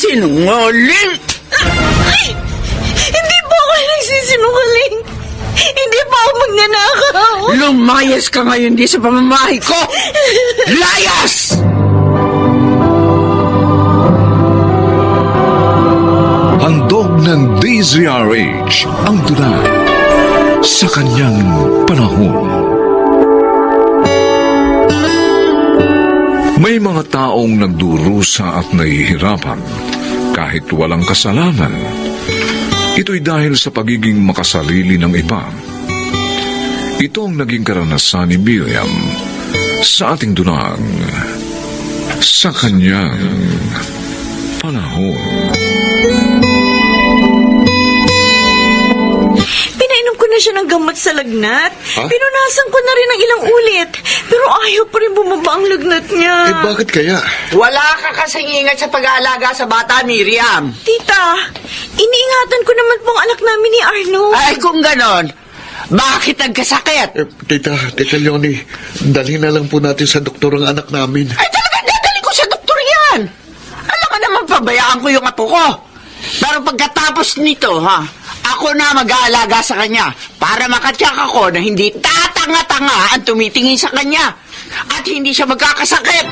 nagsisinungaling! Ay! Hindi po ako nagsisinungaling! Hindi po ako magnanakaw! Lumayas ka ngayon di sa pamamahay ko! Layas! Handog ng DZRH ang tula sa kanyang panahon. May mga taong nagdurusa at nahihirapan kahit walang kasalanan. Ito'y dahil sa pagiging makasarili ng iba. Ito ang naging karanasan ni Miriam sa ating dunang sa kanyang panahon. Pinainom ko na siya ng gamot sa lagnat. Ha? Pinunasan ko na rin ng ilang ulit. Pero ayaw pa rin bumaba ang lagnat niya. Bakit kaya? Wala ka kasing ingat sa pag-aalaga sa bata, Miriam. Tita, iniingatan ko naman pong anak namin ni Arno. Ay, kung ganon, bakit nagkasakit? Tita Leonie, dalhin na lang po natin sa doktor ang anak namin. Ay, talagang dadali ko sa doktor yan. Alam ka naman, pabayaan ko yung apo ko. Pero pagkatapos nito, ako na mag-aalaga sa kanya para makatyak ako na hindi tatanga-tanga ang tumitingin sa kanya at hindi siya magkakasakit.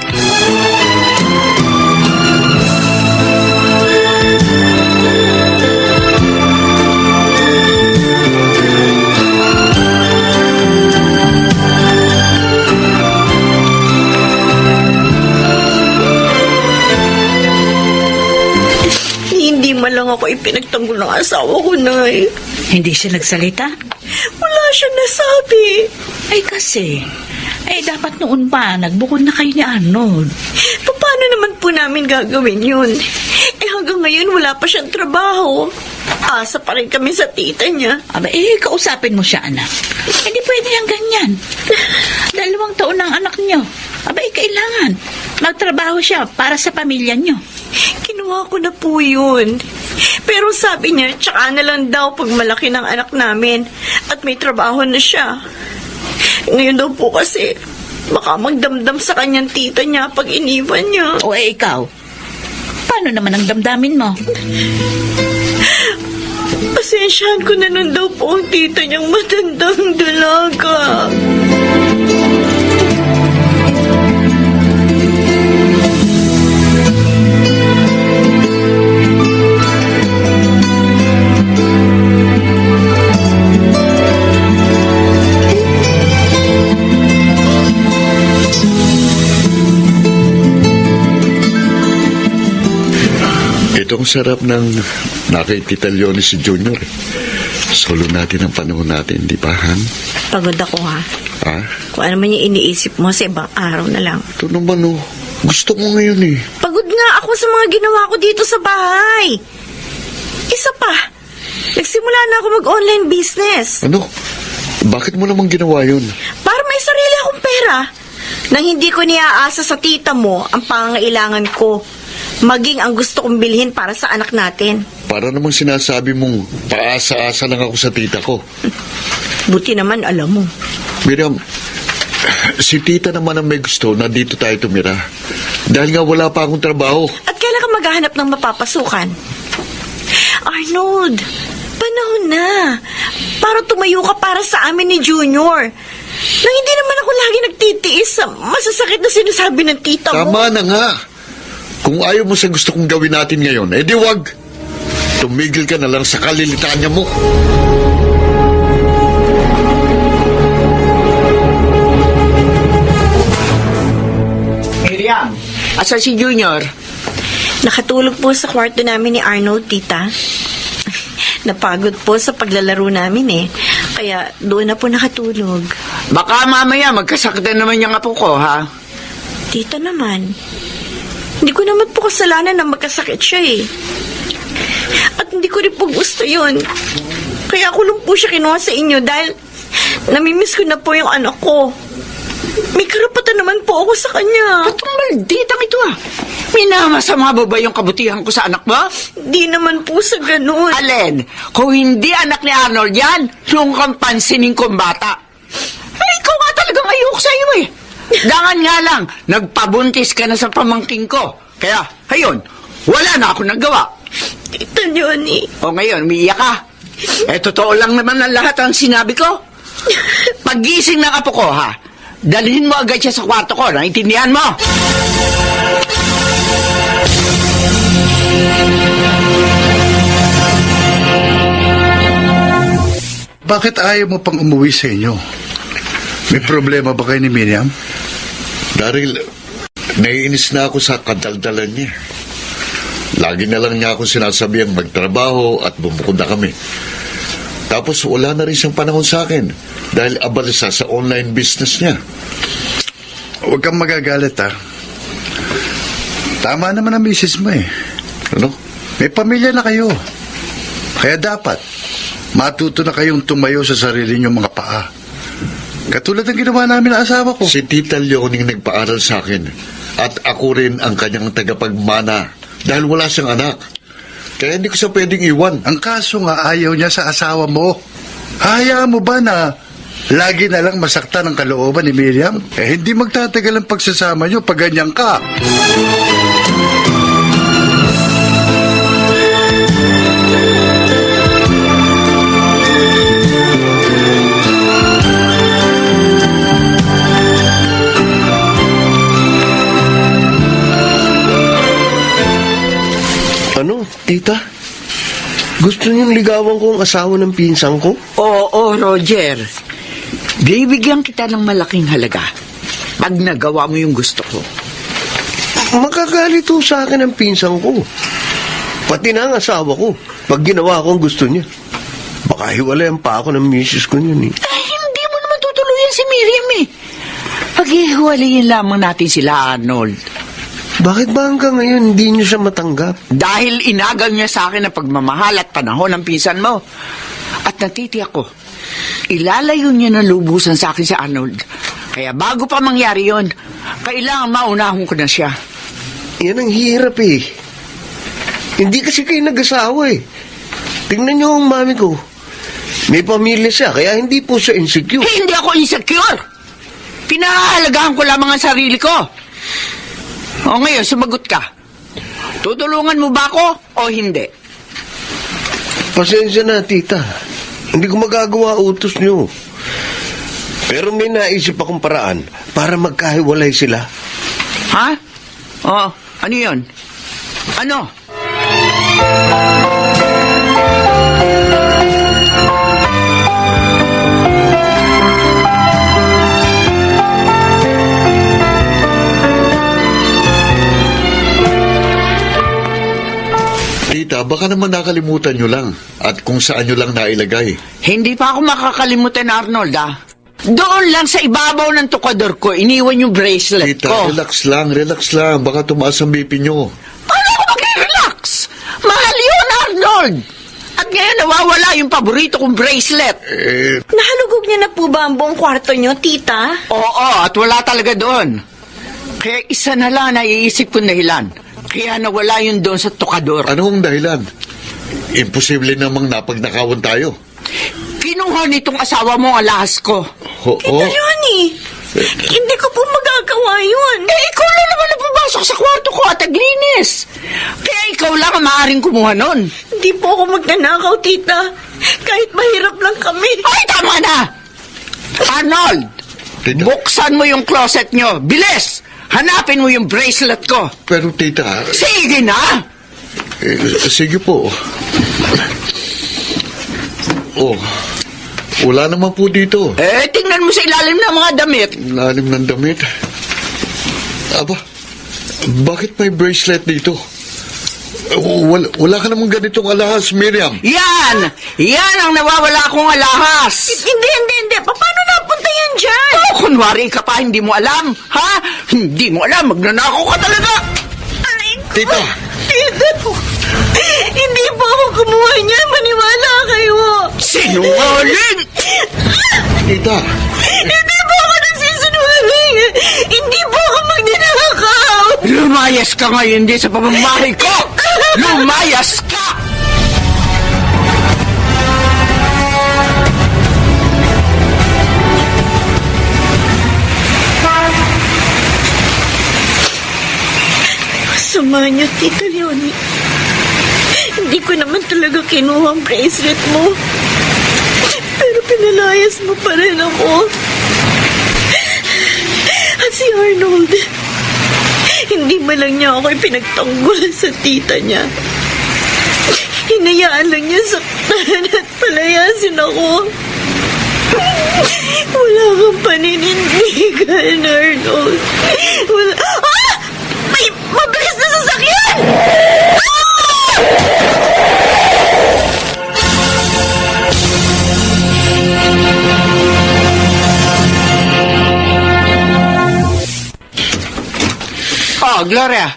Hindi man lang ako ipinagtanggol ng asawa ko, Nay. Hindi siya nagsalita? Wala siya nasabi. Ay kasi, dapat noon pa, nagbukod na kayo ni Arnold. Paano naman po namin gagawin yun? Hanggang ngayon wala pa siyang trabaho. Asa pa rin kami sa tita niya. Kausapin mo siya, anak. Hindi pwede yung ganyan. 2 taon ng anak niyo. Kailangan. Magtrabaho siya para sa pamilya niyo. Kinuha ko na po yun. Pero sabi niya, tsaka na lang daw pag malaki ng anak namin at may trabaho na siya. Ngayon daw po kasi, baka magdamdam sa kanyang tita niya pag iniwan niya. O ikaw, paano naman ang damdamin mo? Pasensyahan ko na nun daw po ang tita niyang matandang dalaga. Itong sarap ng nakitita Leonie si Junior. Solo natin ang panahon natin, di ba, Han? Pagod ako, ha? Ha? Kung ano man yung iniisip mo sa ibang araw na lang. Ito naman, gusto mo ngayon eh. Pagod nga ako sa mga ginawa ko dito sa bahay. Isa pa, nagsimula na ako mag-online business. Ano? Bakit mo naman ginawa yun? Para may sarili akong pera. Nang hindi ko niaasa sa tita mo ang pangangailangan ko. Maging ang gusto kong bilhin para sa anak natin. Para namang sinasabi mong paasa-asa lang ako sa tita ko. Buti naman alam mo. Miriam, si tita naman ang may gusto na dito tayo tumira. Dahil nga wala pa akong trabaho. At kailan ka maghahanap ng mapapasukan? Arnold, panahon na. Para tumayo ka para sa amin ni Junior. Nang hindi naman ako lagi nagtitiis sa masasakit na sinasabi ng tita mo. Tama na nga. Kung ayaw mo sa gusto kong gawin natin ngayon, di wag. Tumigil ka na lang sa kalilitanya mo. Miriam, asa si Junior? Nakatulog po sa kwarto namin ni Arnold, tita. Napagod po sa paglalaro namin Kaya doon na po nakatulog. Baka mamaya magkasakit na naman yung apo ko, ha? Tita naman, hindi ko naman po kasalanan na magkasakit siya At hindi ko rin po gusto yun. Kaya ako lang po siya kinuha sa inyo dahil namimiss ko na po yung anak ko. May karapatan naman po ako sa kanya. Itong malditang ito, Minamasama ba yung kabutihan ko sa anak mo? Di naman po sa ganun. Allen, kung hindi anak ni Arnold yan, nung kang pansinin kong bata. Ikaw nga talagang ayok sa iyo Dangan nga lang, nagpabuntis ka na sa pamangking ko. Kaya, ayun, Wala na ako nagawa. Tita Leonie, O ngayon, umiiyak ka. Totoo lang naman ang lahat ang sinabi ko. Pag-gising ng apo ko, ha? Dalhin mo agad siya sa kwarto ko. Naintindihan mo? Bakit ayaw mo pang umuwi sa inyo? May problema ba kayo ni Miriam? Daryl, naiinis na ako sa kadaldalan niya. Lagi na lang niya ako sinasabihang magtrabaho at bumukod na kami. Tapos wala na rin siyang panahon sa akin dahil abala siya sa online business niya. Huwag kang magagalit, ha? Tama naman ang misis mo, eh. Ano? May pamilya na kayo. Kaya dapat, matuto na kayong tumayo sa sarili niyong mga paa. Katulad ng ginawa namin ang asawa ko. Si Tita Leoning nagpaaral sa akin at ako rin ang kanyang tagapagmana dahil wala siyang anak. Kaya hindi ko siya pwedeng iwan. Ang kaso nga, ayaw niya sa asawa mo. Hayaan mo ba na lagi na lang masaktan ang kalooban ni Miriam? Hindi magtatagal ang pagsasama niyo pag ganyan ka. Ano, tita? Gusto niyong ligawan ko ang asawa ng pinsang ko? Oo, Roger. Bibigyan kita ng malaking halaga pag nagawa mo yung gusto ko. Magagalit ho sa akin ang pinsang ko. Pati na ang asawa ko pag ginawa ko ang gusto niya. Baka hiwalayan pa ako ng misis ko niyan eh. Ay, hindi mo naman tutuluyan si Miriam eh. Pag-ihiwalayin lamang natin sila, Arnold. Bakit ba hanggang ngayon hindi niyo siya matanggap? Dahil inagal niya sa akin ang pagmamahal at panahon ng pinsan mo. At natitiyak ko, ilalayo niya na lubusan sa akin si Arnold. Kaya bago pa mangyari yon, kailangan maunahon ko na siya. Yan ang hirap eh. Hindi kasi kayo nag-asawa eh. Tingnan niyo ang mami ko. May pamilya siya, kaya hindi po siya insecure. Hindi ako insecure. Pinahahalagahan ko lamang ang sarili ko. O ngayon, sumagot ka. Tutulungan mo ba ako o hindi? Pasensya na, tita. Hindi ko magagawa utos niyo. Pero may naisip akong paraan para magkahiwalay sila. Ha? O, ano yun? Ano? Tita, baka naman nakalimutan nyo lang at kung saan nyo lang nailagay. Hindi pa ako makakalimutan, Arnold, ah. Doon lang sa ibabaw ng tukador ko, iniwan yung bracelet Tita, ko. relax lang. Baka tumaas ang BP nyo. Paano ako mag-relax? Mahal yun, Arnold! At ngayon nawawala yung paborito kong bracelet. nahalugog niya na po ba ang buong kwarto niyo, tita? Oo, at wala talaga doon. Kaya isa na lang naiisip kong dahilan. Kaya nawala yun doon sa tukador. Ano ang dahilan? Imposible namang napagnakawan tayo. Kinuha nitong asawa mo ang alahas ko. Tita Leonie, hindi ko po magagawa yun. Ikaw lang naman ang pumasok sa kwarto ko at naglinis. Kaya ikaw lang ang maaaring kumuha nun. Hindi po ako magnanakaw, tita. Kahit mahirap lang kami. Ay, tama na! Arnold, Tita. buksan mo yung closet nyo. Bilis! Hanapin mo yung bracelet ko. Pero tita, Sige na! sige po. Oh, wala naman po dito. Tingnan mo sa ilalim ng mga damit. Lalim ng damit. Aba, bakit may bracelet dito? Wala ka namang ganitong alahas, Miriam. Yan! Yan ang nawawala kong alahas. Hindi. Paano napunta yan dyan? Oh, kunwari ka pa, hindi mo alam. Ha? Hindi mo alam, magnanakaw ka talaga. Aray ko. Tita. Tita. Hindi po ako kumuha niya. Maniwala kayo. Sinungaling! Tita. Hindi po ako nagsisinungaling. Hindi po ako magnanakaw. Lumayas ka ngayon din sa pamamahay ko! Lumayas ka! tama niyo, Tita Leonie. Hindi ko naman talaga kinuha ang bracelet mo. Pero pinalayas mo pa rin ako. At si Arnold, hindi ba lang niya ako pinagtanggol sa tita niya? Hinayaan lang niya saktan at palayasin ako. Wala kang paninindigan, Arnold. Wala... Ah! May mabilis na sasakyan! Oh, Gloria,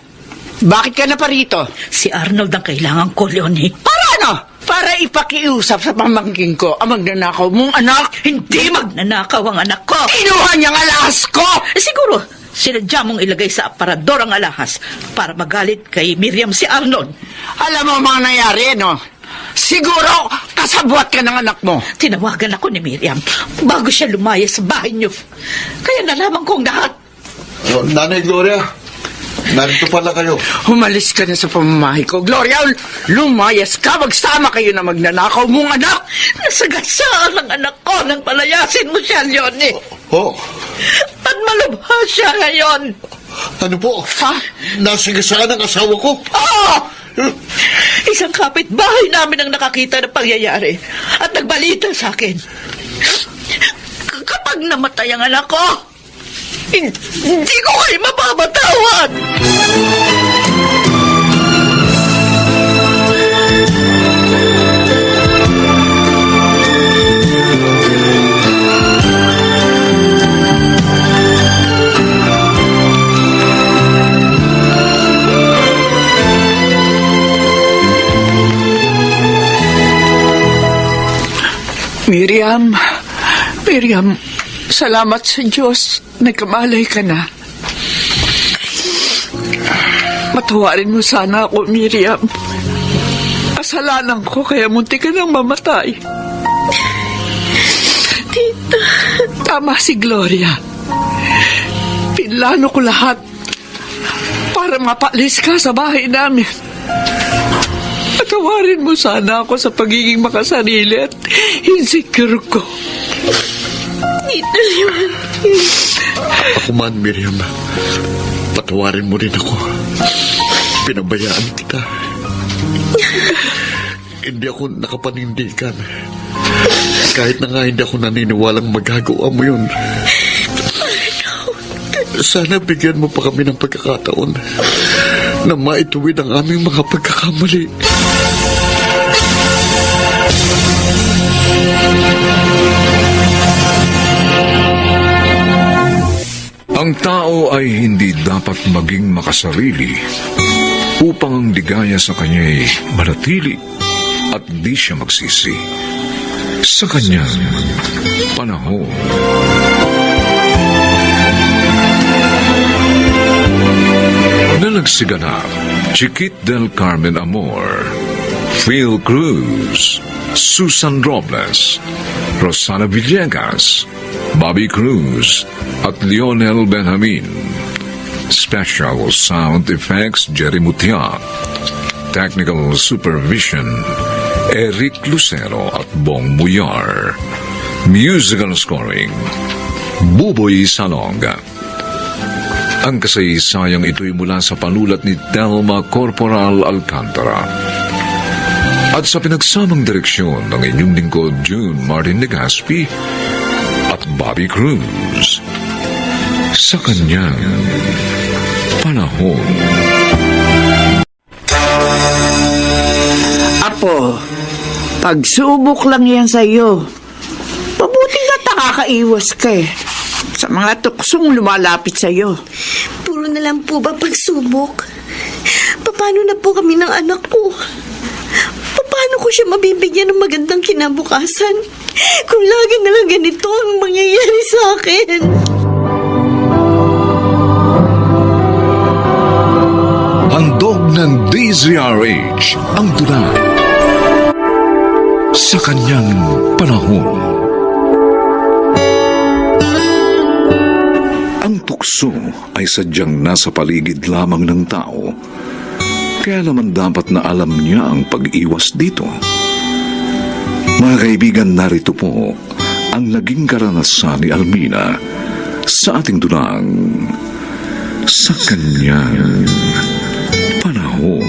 bakit ka na pa rito? Si Arnold ang kailangan ko, Leonie. Para ano? Para ipakiusap sa pamangking ko ang magnanakaw mong anak. Hindi magnanakaw ang anak ko. Kinuha niyang alahas ko! Siguro, sinadya mong ilagay sa aparador ang alahas para magalit kay Miriam si Arnold. Alam mo mga nangyari, no? Siguro, kasabwat ka ng anak mo. Tinawagan ako ni Miriam bago siya lumaya sa bahay niyo. Kaya nalaman kong lahat. Nanay Gloria, narito pala kayo. Humalis ka na sa pamamahay ko. Gloria, lumayas ka. Magsama kayo na magnanakaw mong anak. Nasagasaan ang anak ko nang palayasin mo siya, Leonie. Oh, At malubha siya ngayon. ano po? Ha? Nasagasaan ang asawa ko. Oo! Isang kapitbahay namin ang nakakita ng pangyayari at nagbalita sa akin. Kapag namatay ang anak ko, hindi ko kayo mapapatawad! Miriam, salamat sa Diyos. Nagkamalay ka na. Matawarin mo sana ako, Miriam. Kasalanan ko kaya munti ka nang mamatay. Tita. Tama si Gloria. Pinlano ko lahat para mapalis ka sa bahay namin. Patawarin mo sana ako sa pagiging makasarili at insecure ko. Tita Leonie. Ako man, Miriam. Patawarin mo rin ako. Pinabayaan kita. Hindi ako nakapanindigan. Kahit na nga hindi ako naniniwalang magagawa mo yun. Sana bigyan mo pa kami ng pagkakataon na maituwid ang aming mga pagkakamali. Ang tao ay hindi dapat maging makasarili upang ang ligaya sa kanya'y manatili at di siya magsisi sa kanyang panahon. Nalagsiganap, Chiquit del Carmen Amor, Phil Cruz, Susan Robles, Rosana Villegas, Bobby Cruz, at Lionel Benjamin. Special Sound Effects, Jerry Mutia. Technical Supervision, Eric Lucero at Bong Muyar. Musical Scoring, Buboy Salonga. Ang kasaysayang ito'y mula sa panulat ni Telma Corporal Alcantara. At sa pinagsamang direksyon ng inyong lingkod June Martin Legaspi at Bobby Cruz sa kanyang panahon. Apo, pagsubok lang yan sa'yo. Mabuti na nakakaiwas ka eh. Sa mga tuksong lumalapit sa'yo. Puro na lang po ba pagsubok? Paano na po kami ng anak ko? Paano ko siya mabibigyan ng magandang kinabukasan? Kung lagi na lang ganito ang mangyayari sa akin. Handog ng DZRH ang tula sa kanyang panahon. Ang tukso ay sadyang nasa paligid lamang ng tao Kaya naman dapat na alam niya ang pag-iwas dito. Mga kaibigan, narito po ang naging karanasan ni Almina sa ating dulang sa kanyang panahon.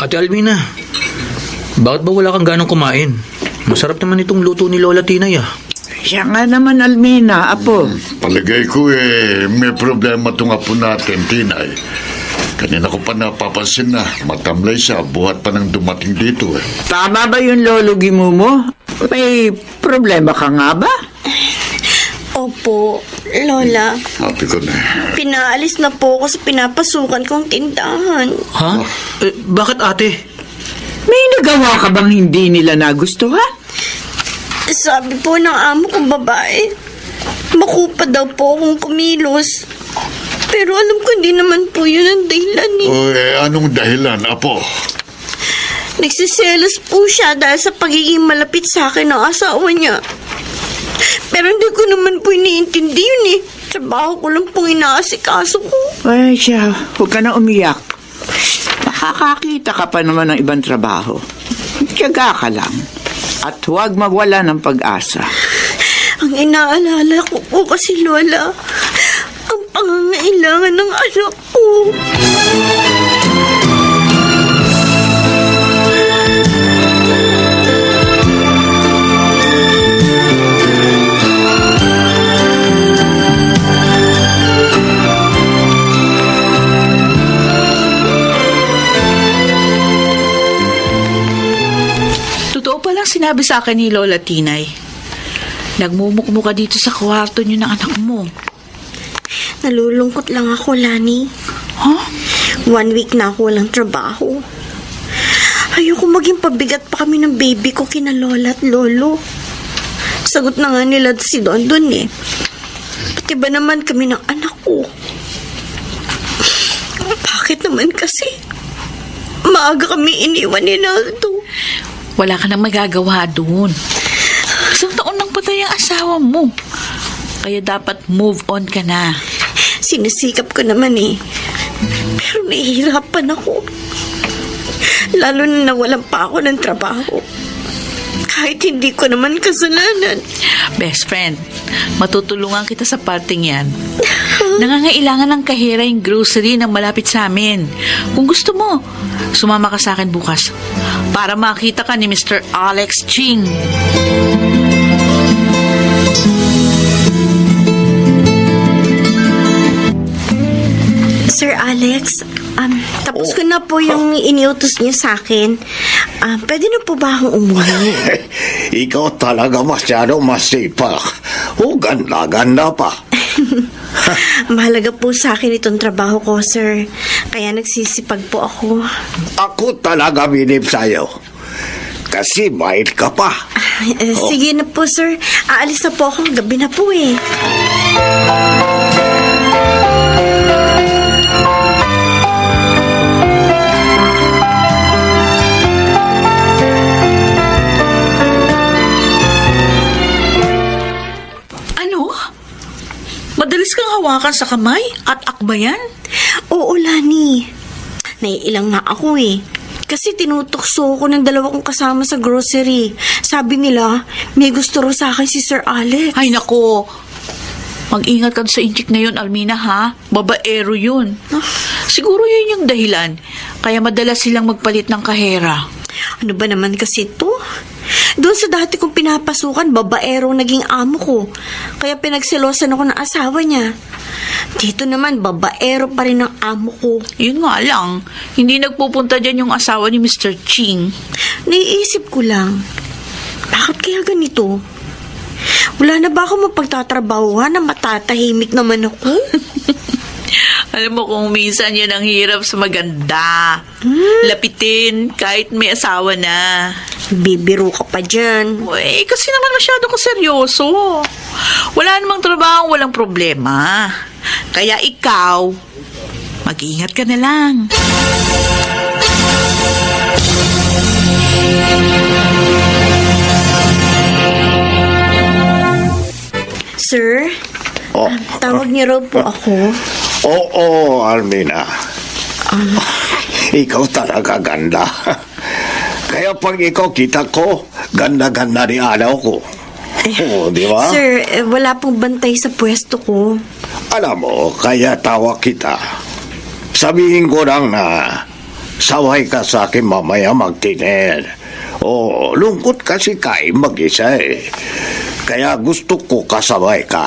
Ate Almina, bakit ba wala kang ganong kumain? Masarap naman itong luto ni Lola Tinay ah. Siya nga naman, Almina, apo. Palagay ko may problema itong apo natin, Tinay. Kanina ko pa napapansin na matamlay siya buhat pa nang dumating dito eh. Tama ba yung lolo Gimumo? May problema ka nga ba? Opo, Lola. Sabi ko na. Pinaalis na po ako sa pinapasukan kong tindahan. Ha? Bakit ate? May nagawa ka bang hindi nila nagustuhan? Sabi po ng amo kong babae, makupa daw po akong kumilos. Pero alam ko hindi naman po yun ang dahilan eh. Anong dahilan, apo? Nagsiselos po siya dahil sa pagiging malapit sa akin ng asawa niya. Pero hindi ko naman po iniintindi yun eh. Trabaho ko lang pong inaasikaso ko. Ay, siya, huwag ka na umiyak. Nakakakita ka pa naman ng ibang trabaho. Tiyaga ka lang. At huwag mawala ng pag-asa. Ang inaalala ko po kasi, Lola, ang pangangailangan ng anak ko. Totoo palang sinabi sa akin ni Lola Tinay. Nagmumukmuka dito sa kwarto niyo ng anak mo. Nalulungkot lang ako, Lani. Huh? 1 week na ako walang trabaho. Ayoko maging pabigat pa kami ng baby ko kina Lola at Lolo. Sagot na nga nila si Don eh. Pati ba naman kami ng anak ko? Bakit naman kasi? Maaga kami iniwan ni Naldo. Wala ka nang magagawa doon. Isang taon nang patay ang asawa mo. Kaya dapat move on ka na. Sinisikap ko naman eh. Pero nahihirapan ako. Lalo na nawalan pa ako ng trabaho. Kahit hindi ko naman kasalanan. Best friend, matutulungan kita sa parting yan. Nangangailangan ng kahira yung grocery na malapit sa amin. Kung gusto mo, sumama ka sa akin bukas para makita ka ni Mr. Alex Ching. Sir Alex, tapos ko na po yung iniutos niyo sa akin. Pwede na po ba akong umuwi? Ikaw talaga masyado masipag. O ganda-ganda pa. Mahalaga po sa akin itong trabaho ko, sir. Kaya nagsisipag po ako. Ako talaga binib sa'yo. Kasi bait ka pa. Sige na po, sir. Aalis na po ako. Gabi na po eh. Madalis kang hawakan sa kamay at akbayan? Oo, Lani. Naiilang nga ako eh. Kasi tinutokso ko ng dalawa kong kasama sa grocery. Sabi nila, may gusto rin sa akin si Sir Alex. Ay nako, mag-ingat ka sa inchik na yun, Almina ha. Babaero yun. Siguro yun yung dahilan. Kaya madalas silang magpalit ng kahera. Ano ba naman kasi ito? Doon sa dati kong pinapasukan, babaero naging amo ko. Kaya pinagselosan ako ng asawa niya. Dito naman, babaero pa rin ang amo ko. Yun nga lang, hindi nagpupunta dyan yung asawa ni Mr. Ching. Naiisip ko lang, bakit kaya ganito? Wala na ba ako mapagtatrabahuhan na matatahimik naman ako? Alam mo kung minsan yun ang hirap sa maganda. Lapitin kahit may asawa na. Bibiro ka pa dyan. Uy, kasi naman masyado ko seryoso. Wala namang trabaho, walang problema. Kaya ikaw, mag-ingat ka na lang. Sir, Oh. Tawag niyo raw po ako. Oo, Almina. Ikaw talaga ganda. Kaya pag ikaw kita ko, ganda-ganda ni alaw ko. Oo, di ba? Sir, wala pong bantay sa pwesto ko. Alam mo, kaya tawag kita. Sabihin ko lang na saway ka sa akin mamaya magtinel. O, lungkot kasi kain mag-isa eh. Kaya gusto ko kasabay ka.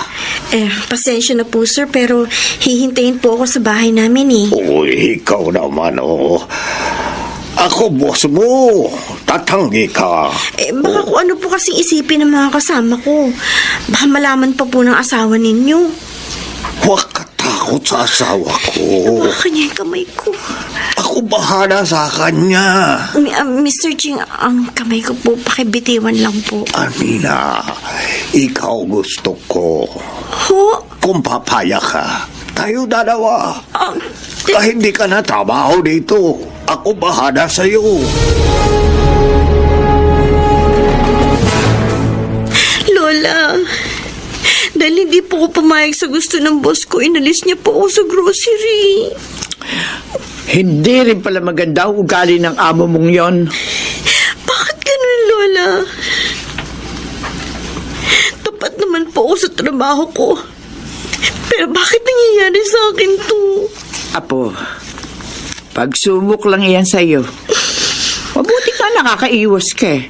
Pasensya na po sir, pero hihintayin po ako sa bahay namin eh. Uy, ikaw naman, oh. Ako, boss mo. Tatanggi ka. Baka kung ano po kasing isipin ng mga kasama ko. Baka malaman pa po ng asawa ninyo. Huwag ka takot sa asawa ko. Baka niya yung kamay ko. Ako bahala sa kanya. Mr. Ching, ang kamay ko po, pakibitiwan lang po. Almina, ikaw gusto ko. Ho? Kung papaya ka, tayo dalawa. Kahit hindi ka na trabaho dito, ako bahala sa'yo. Lola, dahil hindi po ako pumayag sa gusto ng boss ko, inalis niya po ako sa grocery. Hindi rin pala maganda ang ugali ng amo mong yon. Bakit ganun, Lola? Tapat naman po ako sa trabaho ko. Pero bakit nangyayari sa akin to? Apo, pagsubok lang yan sa'yo. Mabuti ka nakakaiwas ka eh.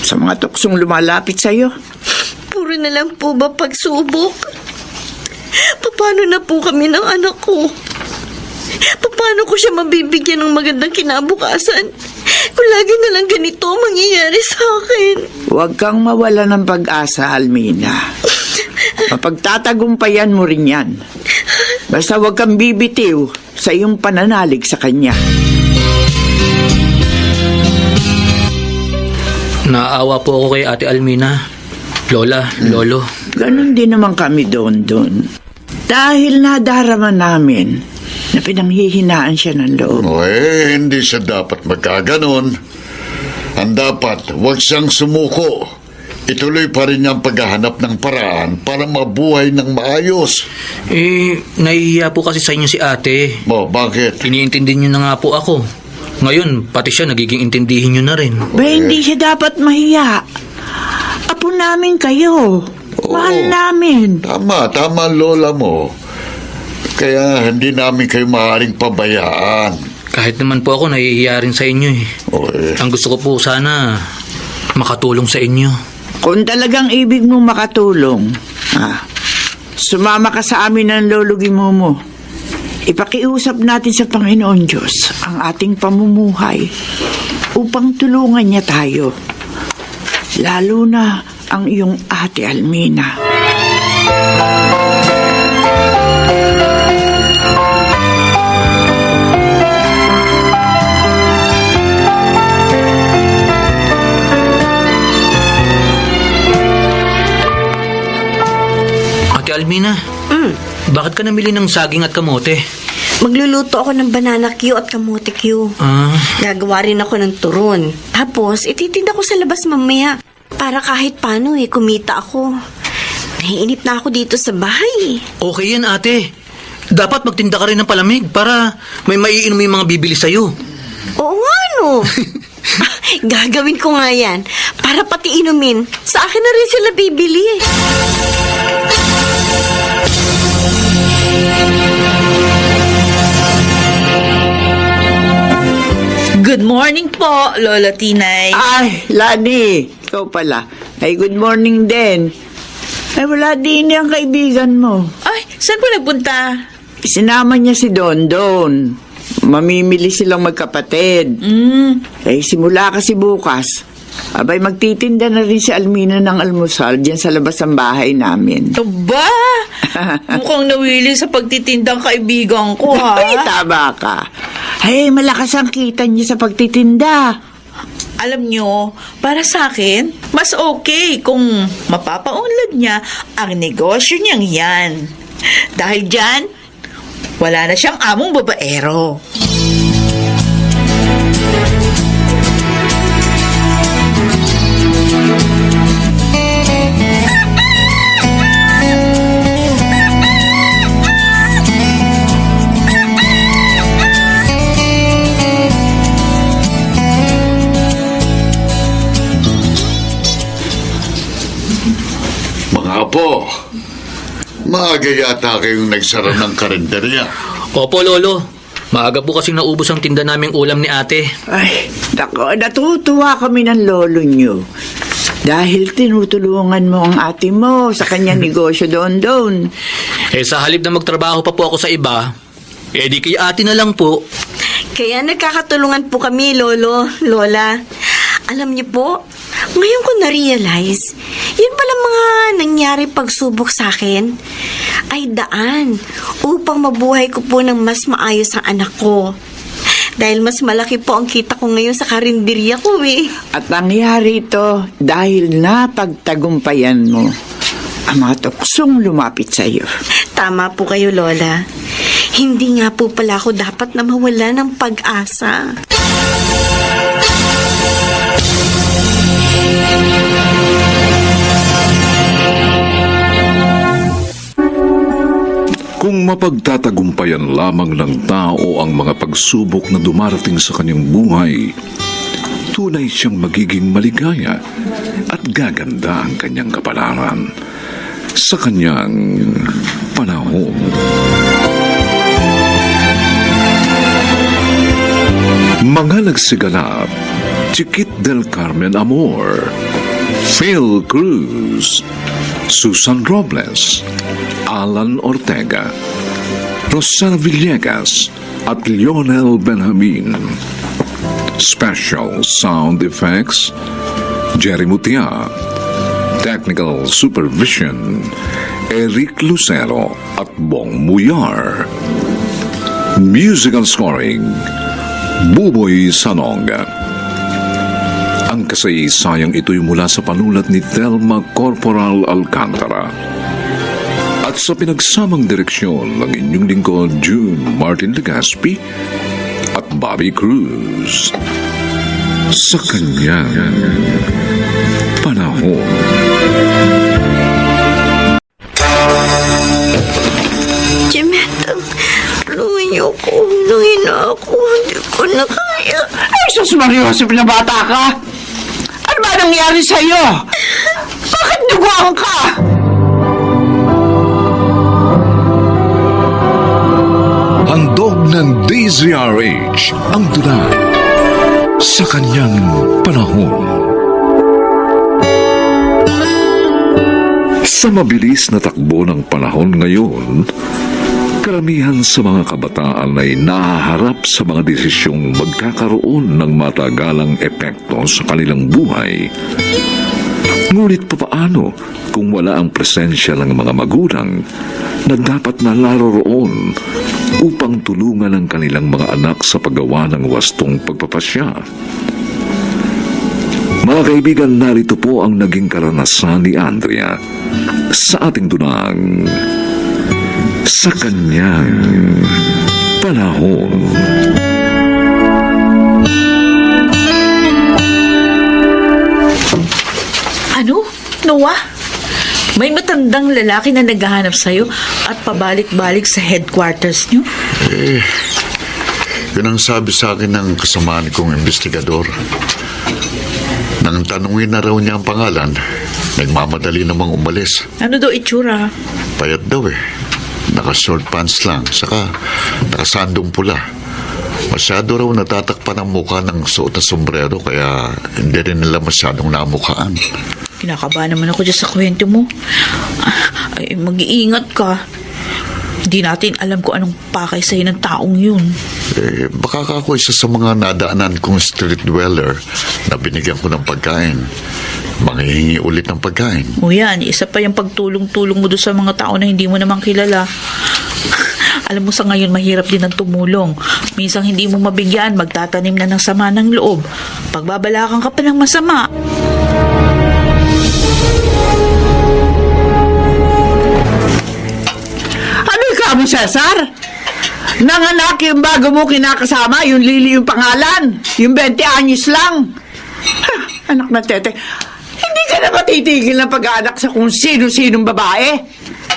Sa mga tuksong lumalapit sa'yo. Puro na lang po ba pagsubok? Paano na po kami ng anak ko? Paano ko siya mabibigyan ng magandang kinabukasan kung lagi na lang ganito ang mangyayari sa akin? Huwag kang mawala ng pag-asa, Almina. Mapagtatagumpayan mo rin yan. Basta huwag kang bibitiw sa iyong pananalig sa kanya. Naawa po ako kay Ate Almina. Lola, Lolo. Ganon din naman kami doon. Dahil nadarama namin na pinanghihinaan siya ng loob. Hindi siya dapat magkaganon. Ang dapat, huwag siyang sumuko. Ituloy pa rin niyang paghahanap ng paraan para mabuhay ng maayos. Nahihiya po kasi sa inyo si ate. Bakit? Iniintindi niyo na nga po ako. Ngayon, pati siya nagiging intindihin niyo na rin. Hindi siya dapat mahiya. Apo namin kayo. Mahal namin. Tama lola mo. Kaya hindi namin kayo maaaring pabayaan. Kahit naman po ako nahihiya rin sa inyo eh. Ang gusto ko po sana makatulong sa inyo. Kung talagang ibig mong makatulong, sumama ka sa amin ng lolo Gimumo. Ipakiusap natin sa Panginoon Diyos ang ating pamumuhay upang tulungan niya tayo. Lalo na ang iyong Ate Almina. Almina, bakit ka namili ng saging at kamote? Magluluto ako ng banana Q at kamote Q. Gagawa rin ako ng turon. Tapos, ititinda ko sa labas mamaya. Para kahit paano kumita ako. Nahiinip na ako dito sa bahay. Okay yan ate. Dapat magtinda ka rin ng palamig para may maiinom yung mga bibili sa'yo. Oo nga no. Gagawin ko nga yan. Para pati inumin. Sa akin na rin sila bibili. Good morning po, Lola Tinay. Ay, Lani, ikaw pala. Ay, good morning din. Ay, wala din yung kaibigan mo. Ay, saan po nagpunta? Sinama niya si Dondon. Mamimili silang magkapatid. Eh, simula kasi bukas. Abay, magtitinda na rin si Almina ng almusal diyan sa labas ng bahay namin. Aba! Mukhang nawili sa pagtitindang kaibigan ko, ha? Ay, tama ka. Ay, malakas ang kita niya sa pagtitinda. Alam nyo, para sa akin, mas okay kung mapapaunlad niya ang negosyo niyang yan. Dahil dyan, wala na siyang among babaero. Maaga yata kayong nagsara ng karinderya. Opo, Lolo. Maaga po kasing naubos ang tinda naming ulam ni ate. Ay, nako, natutuwa kami ng lolo nyo. Dahil tinutulungan mo ang ate mo sa kanyang negosyo doon. Sa halip na magtrabaho pa po ako sa iba, di kay ate na lang po. Kaya nagkakatulungan po kami, Lolo, Lola. Alam niyo po, ngayon ko na-realize, yun pala mga nangyari pagsubok sa akin ay daan upang mabuhay ko po ng mas maayos ang anak ko. Dahil mas malaki po ang kita ko ngayon sa karinderya ko eh. At nangyari ito dahil napagtagumpayan mo ang mga tuksong lumapit sa iyo. Tama po kayo, Lola. Hindi nga po pala ako dapat na mawala ng pag-asa. Kung mapagtatagumpayan lamang ng tao ang mga pagsubok na dumarating sa kanyang buhay, tunay siyang magiging maligaya at gaganda ang kanyang kapalaran sa kanyang panahon. Mga nagsiganap, Chiquit del Carmen Amor, Phil Cruz, Susan Robles, Alan Ortega, Rosana Villegas at Lionel Benjamin. Special Sound Effects, Jerry Mutia. Technical Supervision, Eric Lucero at Bong Muyar. Musical Scoring, Buboy Sanonga. Ang kasaysayang ito'y mula sa panulat ni Thelma Corporal Alcantara. At sa pinagsamang direksyon ng inyong lingkod June Martin Legaspi at Bobby Cruz. Sa kanyang panahon. Jemet, tulungan niyo ako. Tulungan na ako. Hindi ko na kaya. Ay, sus Mariosip na bata ka! Ano ba nangyari sa'yo? Bakit duguan ka? Handog ng DZRH ang tula sa kanyang panahon. Sa mabilis na takbo ng panahon ngayon, karamihan sa mga kabataan ay nahaharap sa mga desisyong magkakaroon ng matagalang epekto sa kanilang buhay. Ngunit papaano kung wala ang presensya ng mga magulang na dapat naroroon upang tulungan ang kanilang mga anak sa paggawa ng wastong pagpapasya? Mga kaibigan, narito po ang naging karanasan ni Andrea sa ating dunang sa kanyang panahon. Ano? Noah? May matandang lalaki na naghahanap sa'yo at pabalik-balik sa headquarters niyo? Yun ang sabi sa akin ng kasamaan kong investigador. Nang tanungin na raw niya ang pangalan, nagmamadali namang umalis. Ano daw itsura? Payat daw eh. Naka-short pants lang, saka nakasandong pula. Masyado raw natatakpan ang mukha ng suot na sombrero, kaya hindi rin nila masyadong namukhaan. Kinakabahan naman ako dyan sa kwento mo. Ay, mag-iingat ka. Hindi natin alam kung anong pakay sa'yo ng taong yun. Baka ako isa sa mga nadaanan kong street dweller na binigyan ko ng pagkain. Manghihingi ulit ng pagkain. O yan, isa pa yung pagtulong-tulong mo doon sa mga tao na hindi mo naman kilala. Alam mo, sa ngayon mahirap din ang tumulong. Minsan hindi mo mabigyan, magtatanim na ng sama ng loob. Pagbabalakan ka pa ng masama. Ano ikaw mo, Cesar? Nanganak yung bago mo kinakasama, yung Lily yung pangalan. Yung 20 anyos lang. Ha, anak na tete. Hindi ka na matitigil ng pag-anak sa kung sino-sinong babae.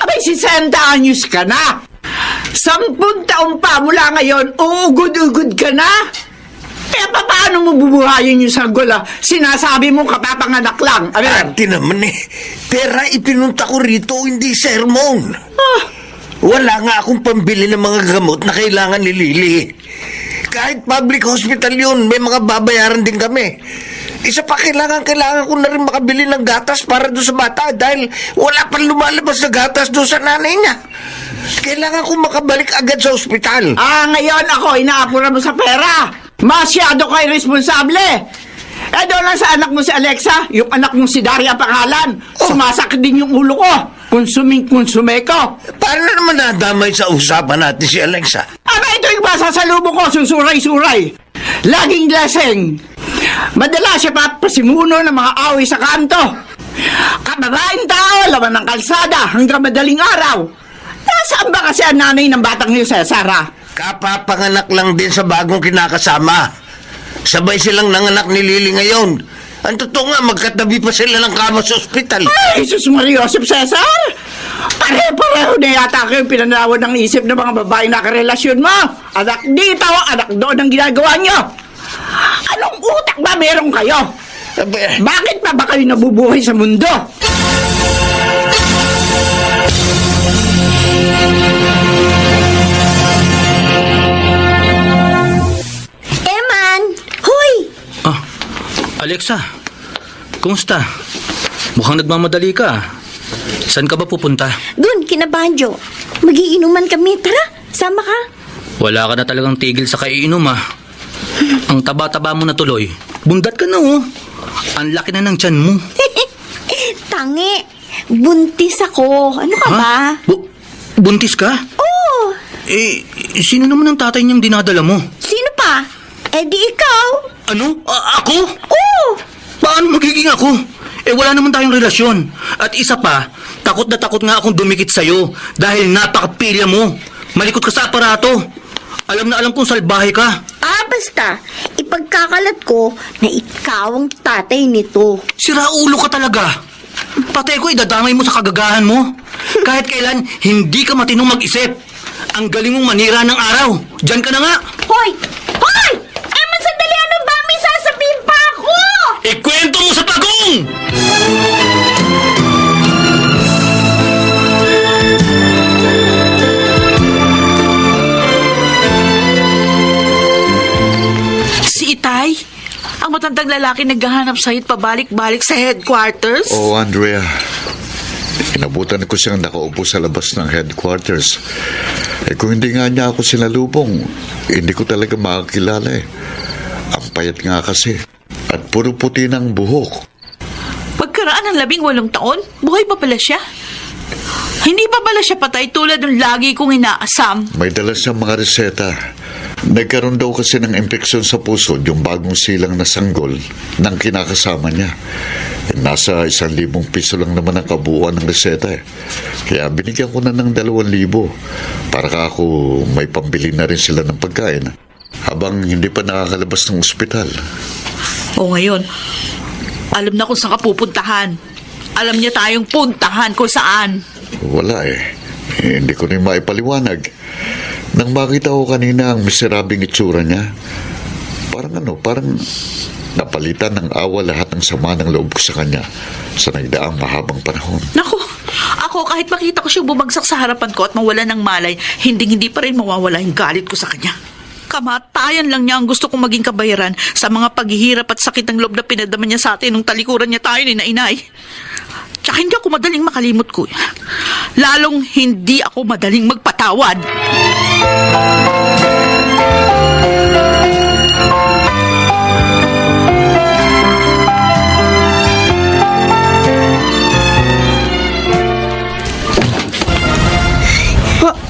Abay, 60 anyos ka na. 10 taon pa mula ngayon, uugod-ugod ka na. Kaya paano mo bubuhayin yung sanggol, ah? Sinasabi mo kapapanganak lang. Ate naman eh. Pera ipinunta ko rito, hindi sermon. Wala nga akong pambili ng mga gamot na kailangan ni Lily. Kahit public hospital yun, may mga babayaran din kami. Isa pa, kailangan ko na rin makabili ng gatas para doon sa bata dahil wala pang lumalabas na gatas doon sa nanay niya. Kailangan ko makabalik agad sa ospital. Ngayon ako, inaapura mo sa pera. Masyado kayo responsable. Doon lang sa anak mo si Alexa, yung anak mo si Daria pangalan. Sumasakit din yung ulo ko. Konsume ko. Paano naman nadamay sa usapan natin si Alexa? Ito yung masasalubong ko, susuray-suray. Laging laseng. Madalas siya pasimuno ng mga away sa kanto. Kababaeng tao, laman ng kalsada hanggang madaling araw. Saan ba kasi ang nanay ng batang niyo, Cesara? Kapapanganak lang din sa bagong kinakasama. Sabay silang nanganak ni Lily ngayon. Ang totoo nga, magkatabi pa sila ng kama sa ospital. Ay, Jesus Maria Joseph Cesar! Pare-pareho na yata kayong pinanawan ng isip ng mga babaeng nakarelasyon mo. Anak dito, anak doon ang ginagawa nyo. Anong utak ba meron kayo? Bakit pa ba kayo nabubuhay sa mundo? Eman! Hoy! Alexa, kumusta? Mukhang nagmamadali ka. Saan ka ba pupunta? Doon, kina Banjo. Magiinuman kami. Tara, sama ka. Wala ka na talagang tigil sa kaiinom Ang taba-taba mo na tuloy. Bundat ka na Ang laki na ng tiyan mo. Tangi, buntis ako. Ano ka ba? Buntis ka? Oo. Sino naman ang tatay niyang dinadala mo? Sino pa? Di ikaw. Ano? Ako? Oo. Paano magiging ako? Wala naman tayong relasyon. At isa pa, takot na takot nga akong dumikit sa'yo dahil napakapilya mo. Malikot ka sa aparato. Alam na alam kong salbahe ka. Basta, ipagkakalat ko na ikaw ang tatay nito. Sira ulo ka talaga. Patay ko, idadamay mo sa kagagahan mo. Kahit kailan, hindi ka matinong mag-isip. Ang galing mong manira ng araw. Diyan ka na nga. Hoy! Hoy! Eman, sandali, ano ba? May sasabihin pa ako! Ikwento mo sa pagong! Si Itay, ang matandang lalaki naghahanap sa'yo at pabalik-balik sa headquarters. Oh, Andrea. Inabutan ko siyang nakaupo sa labas ng headquarters. Kung hindi nga niya ako sinalubong, hindi ko talaga makakilala Ang payat nga kasi. At puro puti ng buhok. Pagkaraan ng 18 taon, buhay pa pala siya. Hindi pa pala siya patay tulad ng lagi kong inaasam. May dala siyang mga reseta. Nagkaroon daw kasi ng impeksyon sa puso yung bagong silang na sanggol ng kinakasama niya. Nasa 1,000 piso lang naman ang kabuuan ng reseta Kaya binigyan ko na ng 2,000 para ako may pambili na rin sila ng pagkain habang hindi pa nakakalabas ng ospital. O ngayon, alam na kung saan ka pupuntahan. Alam niya tayong puntahan kung saan. Wala hindi ko rin maipaliwanag. Nang makita ko kanina ang miserabing itsura niya, parang napalitan ng awa lahat ng sama ng loob ko sa kanya sa nagdaang mahabang panahon. Naku, ako kahit makita ko siyang bumagsak sa harapan ko at mawala ng malay, hindi pa rin mawawala yung galit ko sa kanya. Kamatayan lang niya ang gusto kong maging kabayaran sa mga paghihirap at sakit ng loob na pinadama niya sa atin nung talikuran niya tayo ni Nainay. Tsaka hindi ako madaling makalimot ko. Lalong hindi ako madaling magpatawad.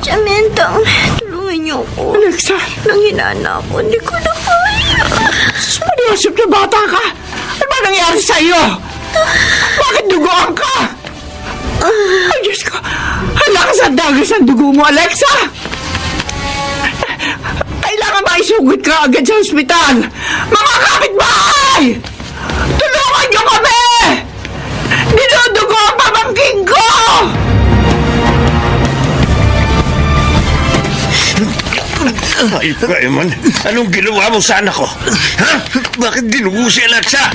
Samantha, tulungan niyo ako. Alexa! Nanginana ako, hindi ko na kaya. Mariosip na bata ka! Ano ba nangyari sa'yo? Bakit dugoan ka? Ay, Diyos ko! Halakas ang dagos ang dugo mo, Alexa! Kailangan maisugot ka agad sa ospital! Mga kapitbahay! Tulungan niyo kami! Dinudugo ang pamangking ko! Ay, Eman, anong ginawa mo sa anak ko? Ha? Bakit dinugo si Alexa?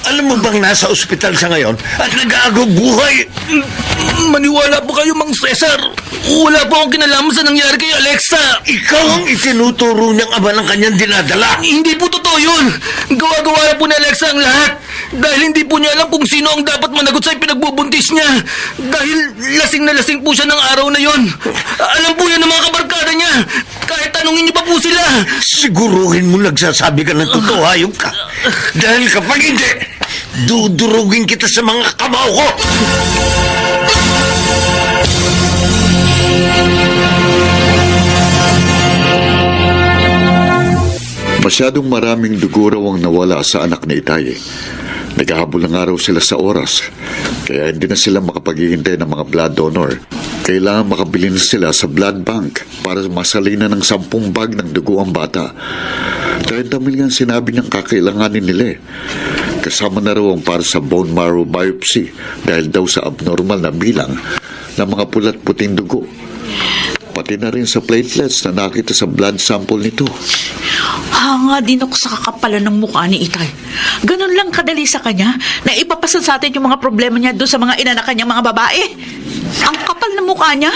Alam mo bang nasa ospital siya ngayon at nag-aagaw buhay? Maniwala po kayo, Mang Cesar. Wala po akong kinalaman sa nangyari kay Alexa. Ikaw ang itinuturo niyang ama ng kanyang dinadala. Hindi po totoo yun. Gawa-gawa na po ni Alexa ang lahat. Dahil hindi po niya alam kung sino ang dapat managot sa ipinagbubuntis niya. Dahil lasing na lasing po siya ng araw na yon. Alam po yan ng mga kabarkada niya. Kahit tanungin niyo pa po sila. Siguruhin mo nagsasabi ka ng totoo, hayop ka. Dahil kapag hindi, dudurugin kita sa mga kamao ko. Masyadong maraming dugo raw ang nawala sa anak ni Itay. Naghahabol ng araw sila sa oras, kaya hindi na sila makapaghihintay ng mga blood donor. Kailangan makabili na sila sa blood bank para masalina ng 10 bag ng dugo ang bata. 30 million sinabi niyang kakailanganin nila. Kasama na raw ang para sa bone marrow biopsy dahil daw sa abnormal na bilang ng mga pulat-puting dugo. Pati na rin sa platelets na nakita sa blood sample nito. Hanga din ako sa kakapalan ng mukha ni Itay. Ganun lang kadali sa kanya na ipapasa sa atin yung mga problema niya doon sa mga inanak niyang mga babae. Ang kapal ng mukha niya,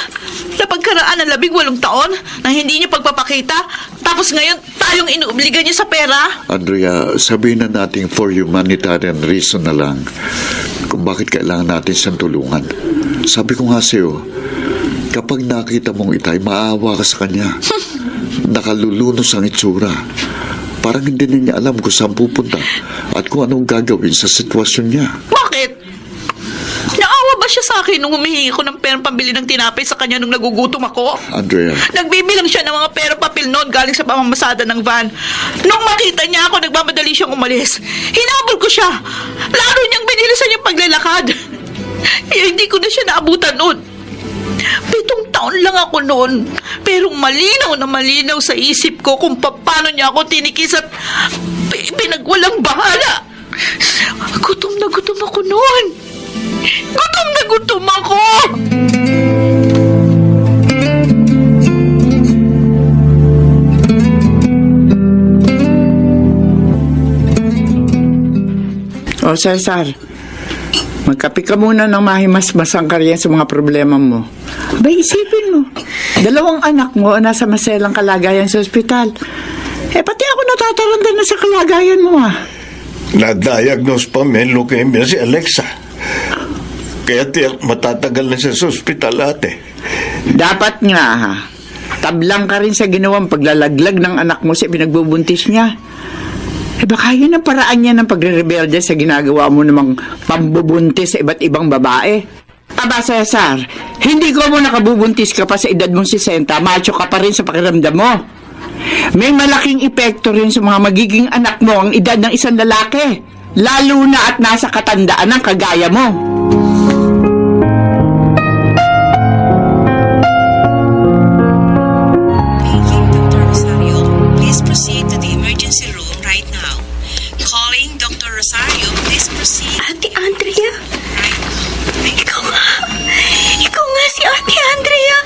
na pagkaraan ng 18 taon na hindi niya pagpapakita, tapos ngayon tayong inuobliga niya sa pera. Andrea, sabihin na natin for humanitarian reason na lang kung bakit kailangan natin siyang tulungan. Sabi ko nga sa'yo, kapag nakita mong Itay, maawa ka sa kanya. Nakalulunos ang itsura. Parang hindi na niya alam kung saan pupunta at kung anong gagawin sa sitwasyon niya. Bakit? Naawa ba siya sa akin nung humihingi ko ng perang pambili ng tinapay sa kanya nung nagugutom ako? Andrea, Nagbibilang siya ng mga pera papel noon galing sa pamamasada ng van. Nung makita niya ako, nagmamadali siyang umalis. Hinabol ko siya. Lalo niyang binilisan yung paglalakad. Hindi ko na siya naabutan noon. 7 taon lang ako noon. Pero malinaw na malinaw sa isip ko kung paano niya ako tinikis at pinagwalang bahala. Gutom na gutom ako noon. Gutom na gutom ako. O Cesar, magkape ka muna ng mahimas-masang karyan sa mga problema mo. Abay, isipin mo. 2 anak mo nasa maselang kalagayan sa ospital. Pati ako natataranda na sa kalagayan mo, Na-diagnose pa may leukemia si Alexa. Kaya tiyak matatagal na siya sa ospital, ate. Dapat nga, tablang ka rin sa ginawang paglalaglag ng anak mo sa pinagbubuntis niya. Baka yun ang paraan niya ng pagre-rebelde sa ginagawa mo namang pambubuntis sa iba't ibang babae. Aba, Cesar, hindi ko mo nakabubuntis ka pa sa edad mong 60, macho ka pa rin sa pakiramdam mo. May malaking epekto rin sa mga magiging anak mo ang edad ng isang lalaki, lalo na at nasa katandaan ng kagaya mo. Dr. Rosario, please proceed to the emergency room right now. Calling Dr. Rosario, please proceed. Ate Andrea? Right now. Ikaw nga si Ate Andrea.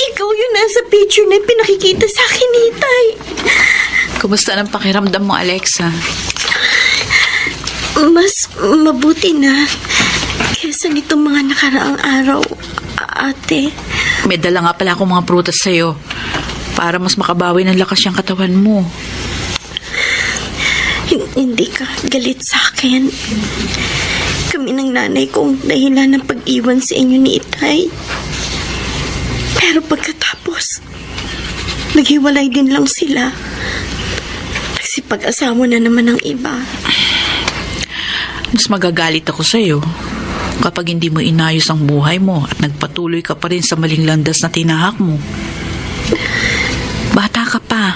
Ikaw yun nasa picture na pinakikita sa akin ni Itay. Kumusta ang pakiramdam mo, Alexa? Mas mabuti na kesa nitong mga nakaraang araw, ate. May dala nga pala akong mga prutas sa'yo para mas makabawi ng lakas yung katawan mo. Hindi ka galit sa akin. Kami ng nanay kong dahilan ng pag-iwan sa inyo ni Itay. Pero pagkatapos, naghiwalay din lang sila. Nagsipag-asawa na naman ang iba. Mas magagalit ako sa'yo kapag hindi mo inayos ang buhay mo at nagpatuloy ka pa rin sa maling landas na tinahak mo. Bata ka pa.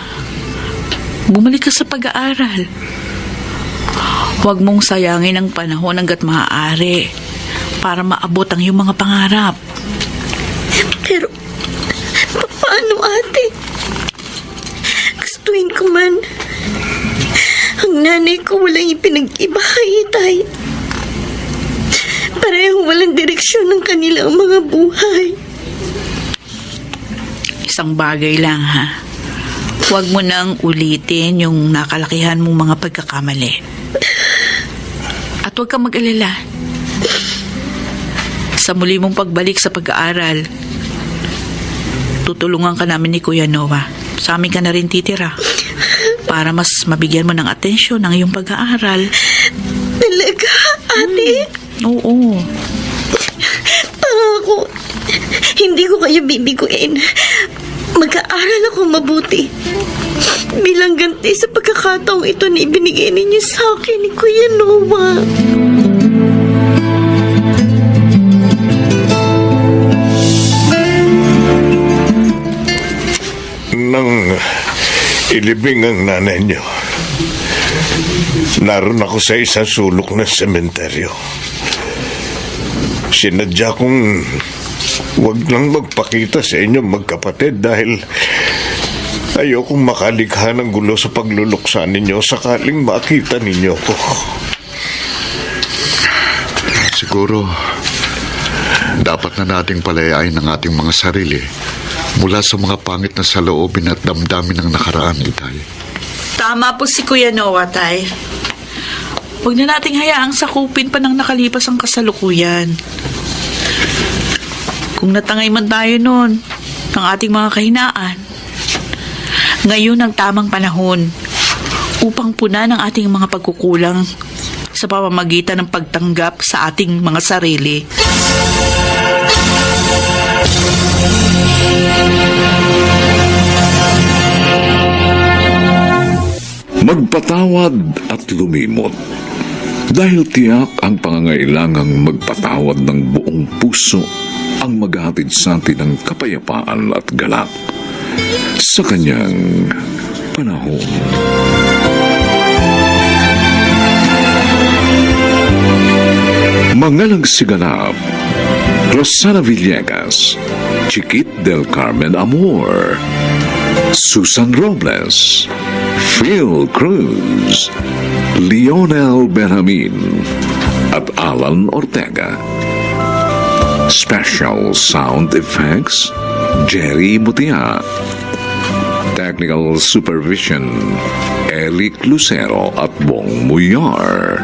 Bumalik ka sa pag-aaral. Huwag mong sayangin ang panahon hanggat maaari para maabot ang iyong mga pangarap. Pero, paano ate? Gustuin ko man. Ang nanay ko walang ipinag-iba kay Itay. Parehong walang direksyon ng kanilang mga buhay. Isang bagay lang, ha? Huwag mo nang ulitin yung nakalakihan mong mga pagkakamali. At huwag kang mag-alala. Sa muli mong pagbalik sa pag-aaral, tutulungan ka namin ni Kuya Noah. Sa amin ka na rin titira. Para mas mabigyan mo ng atensyon ng iyong pag-aaral. Talaga, ate? Oo. Pangako, hindi ko kayo bibiguin. Mag-aaral ako mabuti. Bilang ganti sa pagkakataong ito na ibinigay ninyo sa akin ni Kuya Noah. Nang ilibing ang nanay niyo, naroon ako sa isang sulok ng sementeryo. Sinadya kong wag lang magpakita sa inyo magkapatid dahil ayokong makalikha ng gulo sa pagluluksa ninyo sakaling makita ninyo ko. Siguro, dapat na nating palayain ang ating mga sarili mula sa mga pangit na saloobin at damdamin ng nakaraan, Itay. Tama po si Kuya Noah, Tay. Huwag na nating hayaang sakupin pa ng nakalipas ang kasalukuyan. Kung natangay man tayo noon ng ating mga kahinaan, ngayon ang tamang panahon upang punan ang ating mga pagkukulang sa pamamagitan ng pagtanggap sa ating mga sarili. Magpatawad at lumimot. Dahil tiyak ang pangangailangang magpatawad ng buong puso ang maghatid sa atin ng kapayapaan at galak sa kanyang panahon. Mga nagsiganap: Rosana Villegas, Chiquit del Carmen Amor, Susan Robles, Phil Cruz, Lionel Benjamin, at Alan Ortega. Special sound effects, Jerry Mutia. Technical supervision, Eric Lucero at Bong Muyar.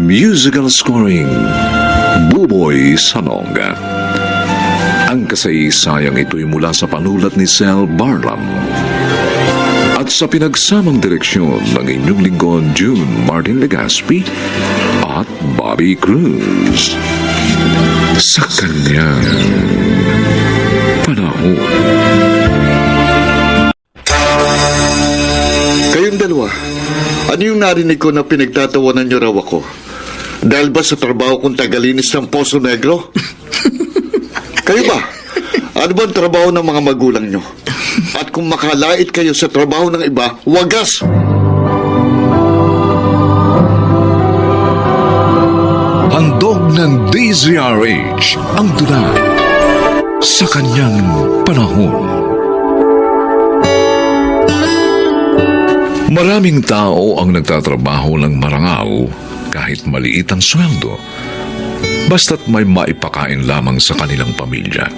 Musical scoring, Buboy Sanonga. Ang kasaysayang ito'y mula sa panulat ni Sel Barlam at sa pinagsamang direksyon ng inyong lingkod June Martin Legaspi at Bobby Cruz. Sa kanyang panahon. Kayong dalawa, ano yung narinig ko na pinagtatawanan niyo raw ako? Dahil ba sa trabaho kong tagalinis ng Poso Negro? Kayo ba? Ano ba ang trabaho ng mga magulang niyo? At kung makalait kayo sa trabaho ng iba, wagas! Handog ng DZRH ang tula sa kanyang panahon. Maraming tao ang nagtatrabaho ng marangal kahit maliit ang sweldo, basta't may maipakain lamang sa kanilang pamilya.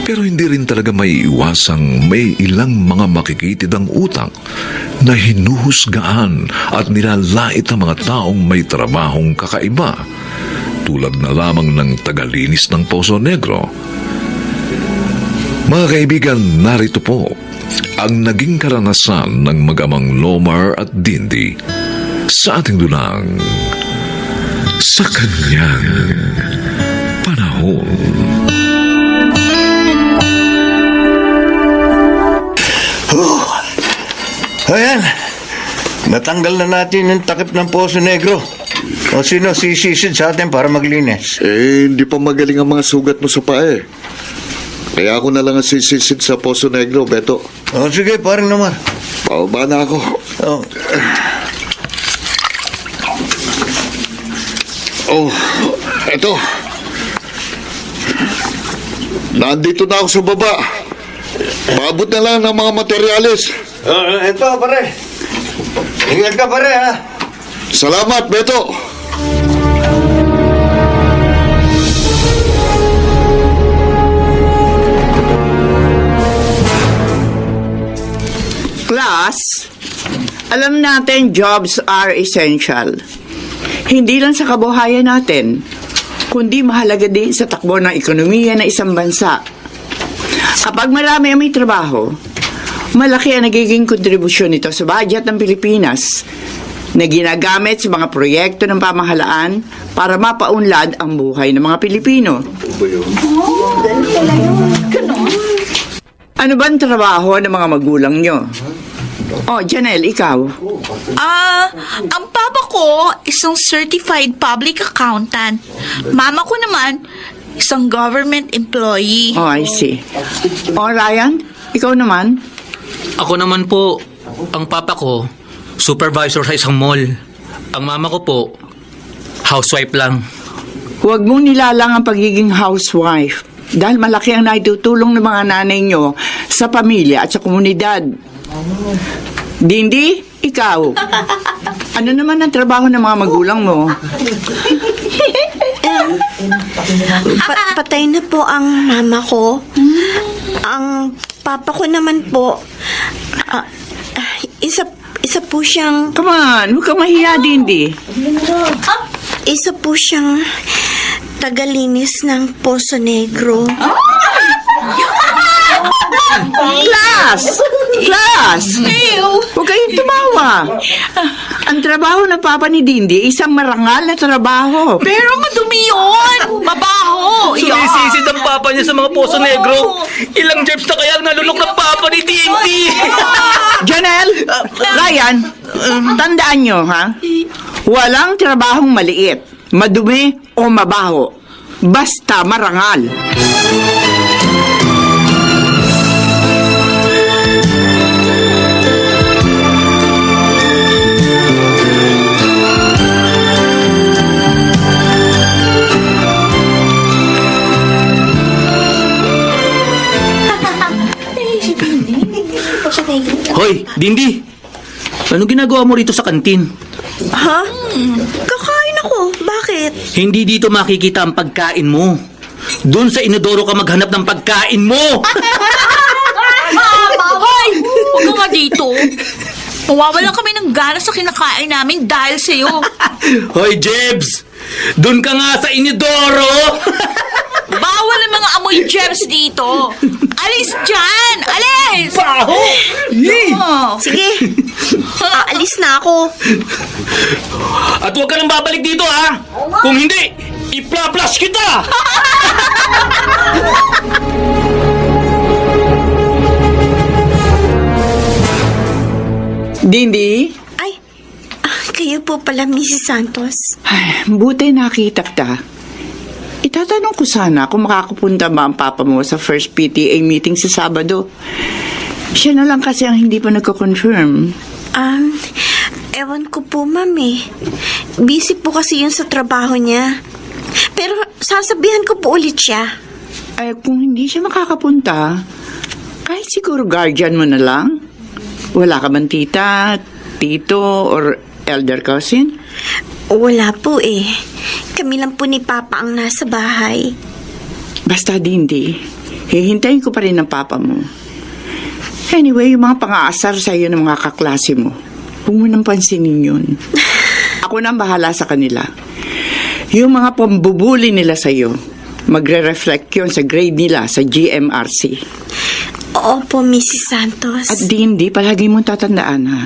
Pero hindi rin talaga maiiwasang may ilang mga makikitid ang utang na hinuhusgaan at nilalait ang mga taong may trabahong kakaiba, tulad na lamang ng tagalinis ng Poso Negro. Mga kaibigan, narito po ang naging karanasan ng mag-amang Lomar at Dindi sa ating dulang sa kanyang panahon. Ayan, natanggal na natin yung takip ng Poso Negro. O sino sisisid sa atin para maglinis? Hindi pa magaling ang mga sugat mo sa paa eh. Kaya ako na lang ang sisisid sa Poso Negro, Beto. O sige, parang naman. Pababa na ako. Eto. Nandito na ako sa baba. Paabot na lang ng mga materyales. Ito, pare. Ingat ka, pare, ha? Salamat, Beto. Class, alam natin jobs are essential. Hindi lang sa kabuhayan natin, kundi mahalaga din sa takbo ng ekonomiya ng isang bansa. Kapag marami ang may trabaho, malaki ang nagiging kontribusyon nito sa budget ng Pilipinas na ginagamit sa mga proyekto ng pamahalaan para mapaunlad ang buhay ng mga Pilipino. Ano ba ang trabaho ng mga magulang nyo? Oh, Janelle, ikaw? Ang papa ko isang certified public accountant. Mama ko naman isang government employee. Oh, I see. Oh, Ryan, ikaw naman? Ako naman po, ang papa ko, supervisor sa isang mall. Ang mama ko po, housewife lang. Huwag mong nilalang ang pagiging housewife dahil malaki ang naitutulong ng mga nanay nyo sa pamilya at sa komunidad. Dindi, ikaw? Ano naman ang trabaho ng mga magulang mo? Patay na po ang mama ko. Ang papa ko naman po, isa po siyang... Come on, huwag kang mahiya, Dindi. Isa po siyang tagalinis ng Poso Negro. Class! Class! Huwag kayong tumawa. Ang trabaho ng papa ni Dindi, isang marangal na trabaho. Pero madumi yun! Mabaho! Sumisisid ang papa niya sa mga Poso Negro. Ilang jobs na kaya ang nalunok ng papa ni Tinti? Janelle, Ryan, tandaan nyo, ha? Walang trabahong maliit, madumi o mabaho. Basta marangal. Hoy, Dindi! Ano ginagawa mo rito sa kantin? Ha? Kakain ako. Bakit? Hindi dito makikita ang pagkain mo. Doon sa inodoro ka maghanap ng pagkain mo! Hoy! Huwag ka nga dito. Mawawalan kami ng gana sa kinakain namin dahil sa'yo. Hoy, Jebs! Doon ka nga sa inodoro! Bawal ang mga amoy germs dito. Alis dyan! Alis! Baho! Sige. Aalis na ako. At huwag ka nang babalik dito, ha? Kung hindi, ipla-flash kita! Dindi? Ay, kayo po pala, Mrs. Santos. Ay, buti nakita kita. Itatanong ko sana kung makakapunta ba ang papa mo sa first PTA meeting sa Sabado. Siya na lang kasi ang hindi pa nagko-confirm. Ewan ko po, ma'am eh. Busy po kasi yun sa trabaho niya. Pero sasabihan ko po ulit siya. Ay, kung hindi siya makakapunta, kahit siguro guardian mo na lang. Wala ka bang tita, tito, or elder cousin? Wala po eh. Kami lang po ni Papa ang nasa bahay. Basta, Dindi, hihintayin ko pa rin ang papa mo. Anyway, yung mga pang-aasar sa iyo ng mga kaklase mo, huwag mo nang pansinin yun. Ako na ang bahala sa kanila. Yung mga pambubuli nila sa iyo, magre-reflect yun sa grade nila sa GMRC. Opo, Mrs. Santos. At Dindi, palagi mong tatandaan, ha?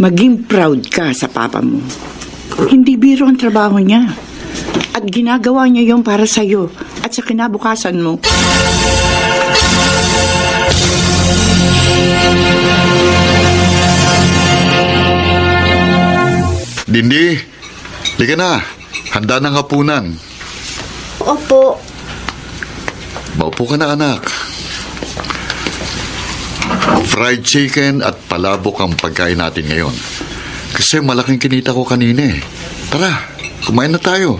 Maging proud ka sa papa mo. Hindi biro ang trabaho niya. At ginagawa niya yon para sa'yo at sa kinabukasan mo. Dindi, liga na. Handa ng hapunan. Opo. Maupo ka na, anak. Fried chicken at palabok ang pagkain natin ngayon. Kasi malaking kinita ko kanina eh. Tara, kumain na tayo.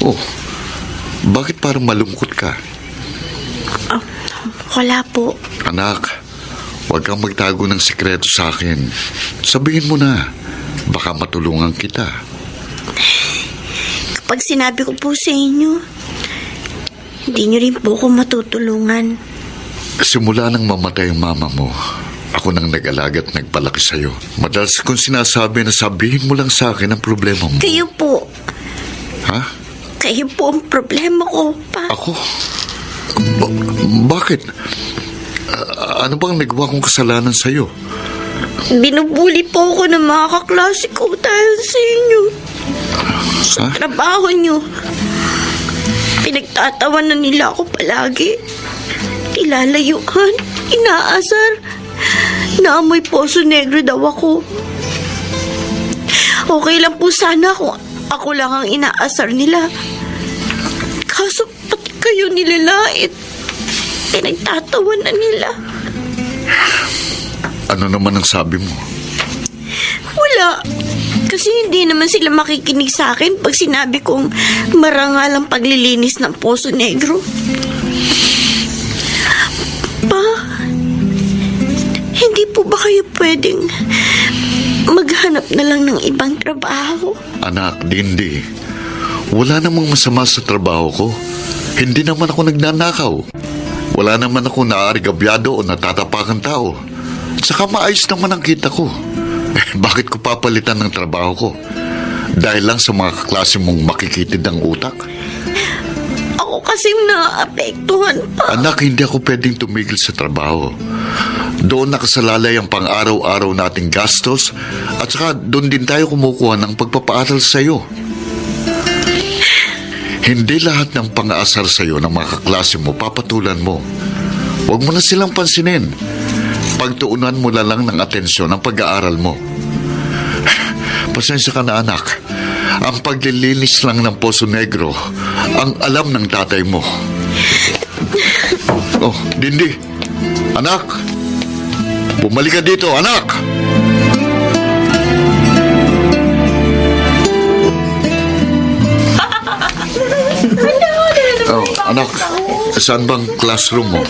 Oh, bakit parang malungkot ka? Wala po. Anak, huwag kang magtago ng sikreto sa akin. Sabihin mo na, baka matulungan kita. Kapag sinabi ko po sa inyo, hindi niyo rin po ako matutulungan. Simula nang mamatay ang mama mo, Ako nang nag-alaga at nagpalaki sa'yo. Madalas kong sinasabi na sabihin mo lang sa akin ang problema mo. Kayo po. Ha? Kayo po ang problema ko, Pa. Ako? Bakit? Ano bang nagawa kong kasalanan sa'yo? Binubuli po ako ng mga kaklase ko dahil sa inyo. Sa Ha? trabaho nyo. Pinagtatawanan nila ako palagi. Nilalayuan, inaasar. Naamoy Poso Negro daw ako. Okay lang po sana kung ako lang ang inaasar nila. Kaso pati kayo nilalait. Pinagtatawanan nila. Ano naman ang sabi mo? Wala. Kasi hindi naman sila makikinig sa akin pag sinabi kong marangal ang paglilinis ng Poso Negro. Pa, hindi po ba kayo pwedeng maghanap na lang ng ibang trabaho? Anak, Dindi, wala namang masama sa trabaho ko. Hindi naman ako nagnanakaw. Wala naman ako naargabyado o natatapakan tao. Saka maayos naman ang kita ko. Bakit ko papalitan ng trabaho ko? Dahil lang sa mga kaklase mong makikitid ng utak? Ako kasi naapektuhan, Pa. Anak, hindi ako pwedeng tumigil sa trabaho. Doon nakasalalay ang pang-araw-araw nating gastos at saka doon din tayo kumukuha ng pagpapaaral sa iyo. Hindi lahat ng pang-aasar sa iyo ng mga kaklase mo papatulan mo. Huwag mo na silang pansinin. Pagtuunan mo na lang ng atensyon ang pag-aaral mo. Pasensya ka na, anak. Ang paglilinis lang ng Poso Negro ang alam ng tatay mo. Oh, Dindi. Anak. Bumalik ka dito, anak. Oh, anak. Saan bang classroom mo?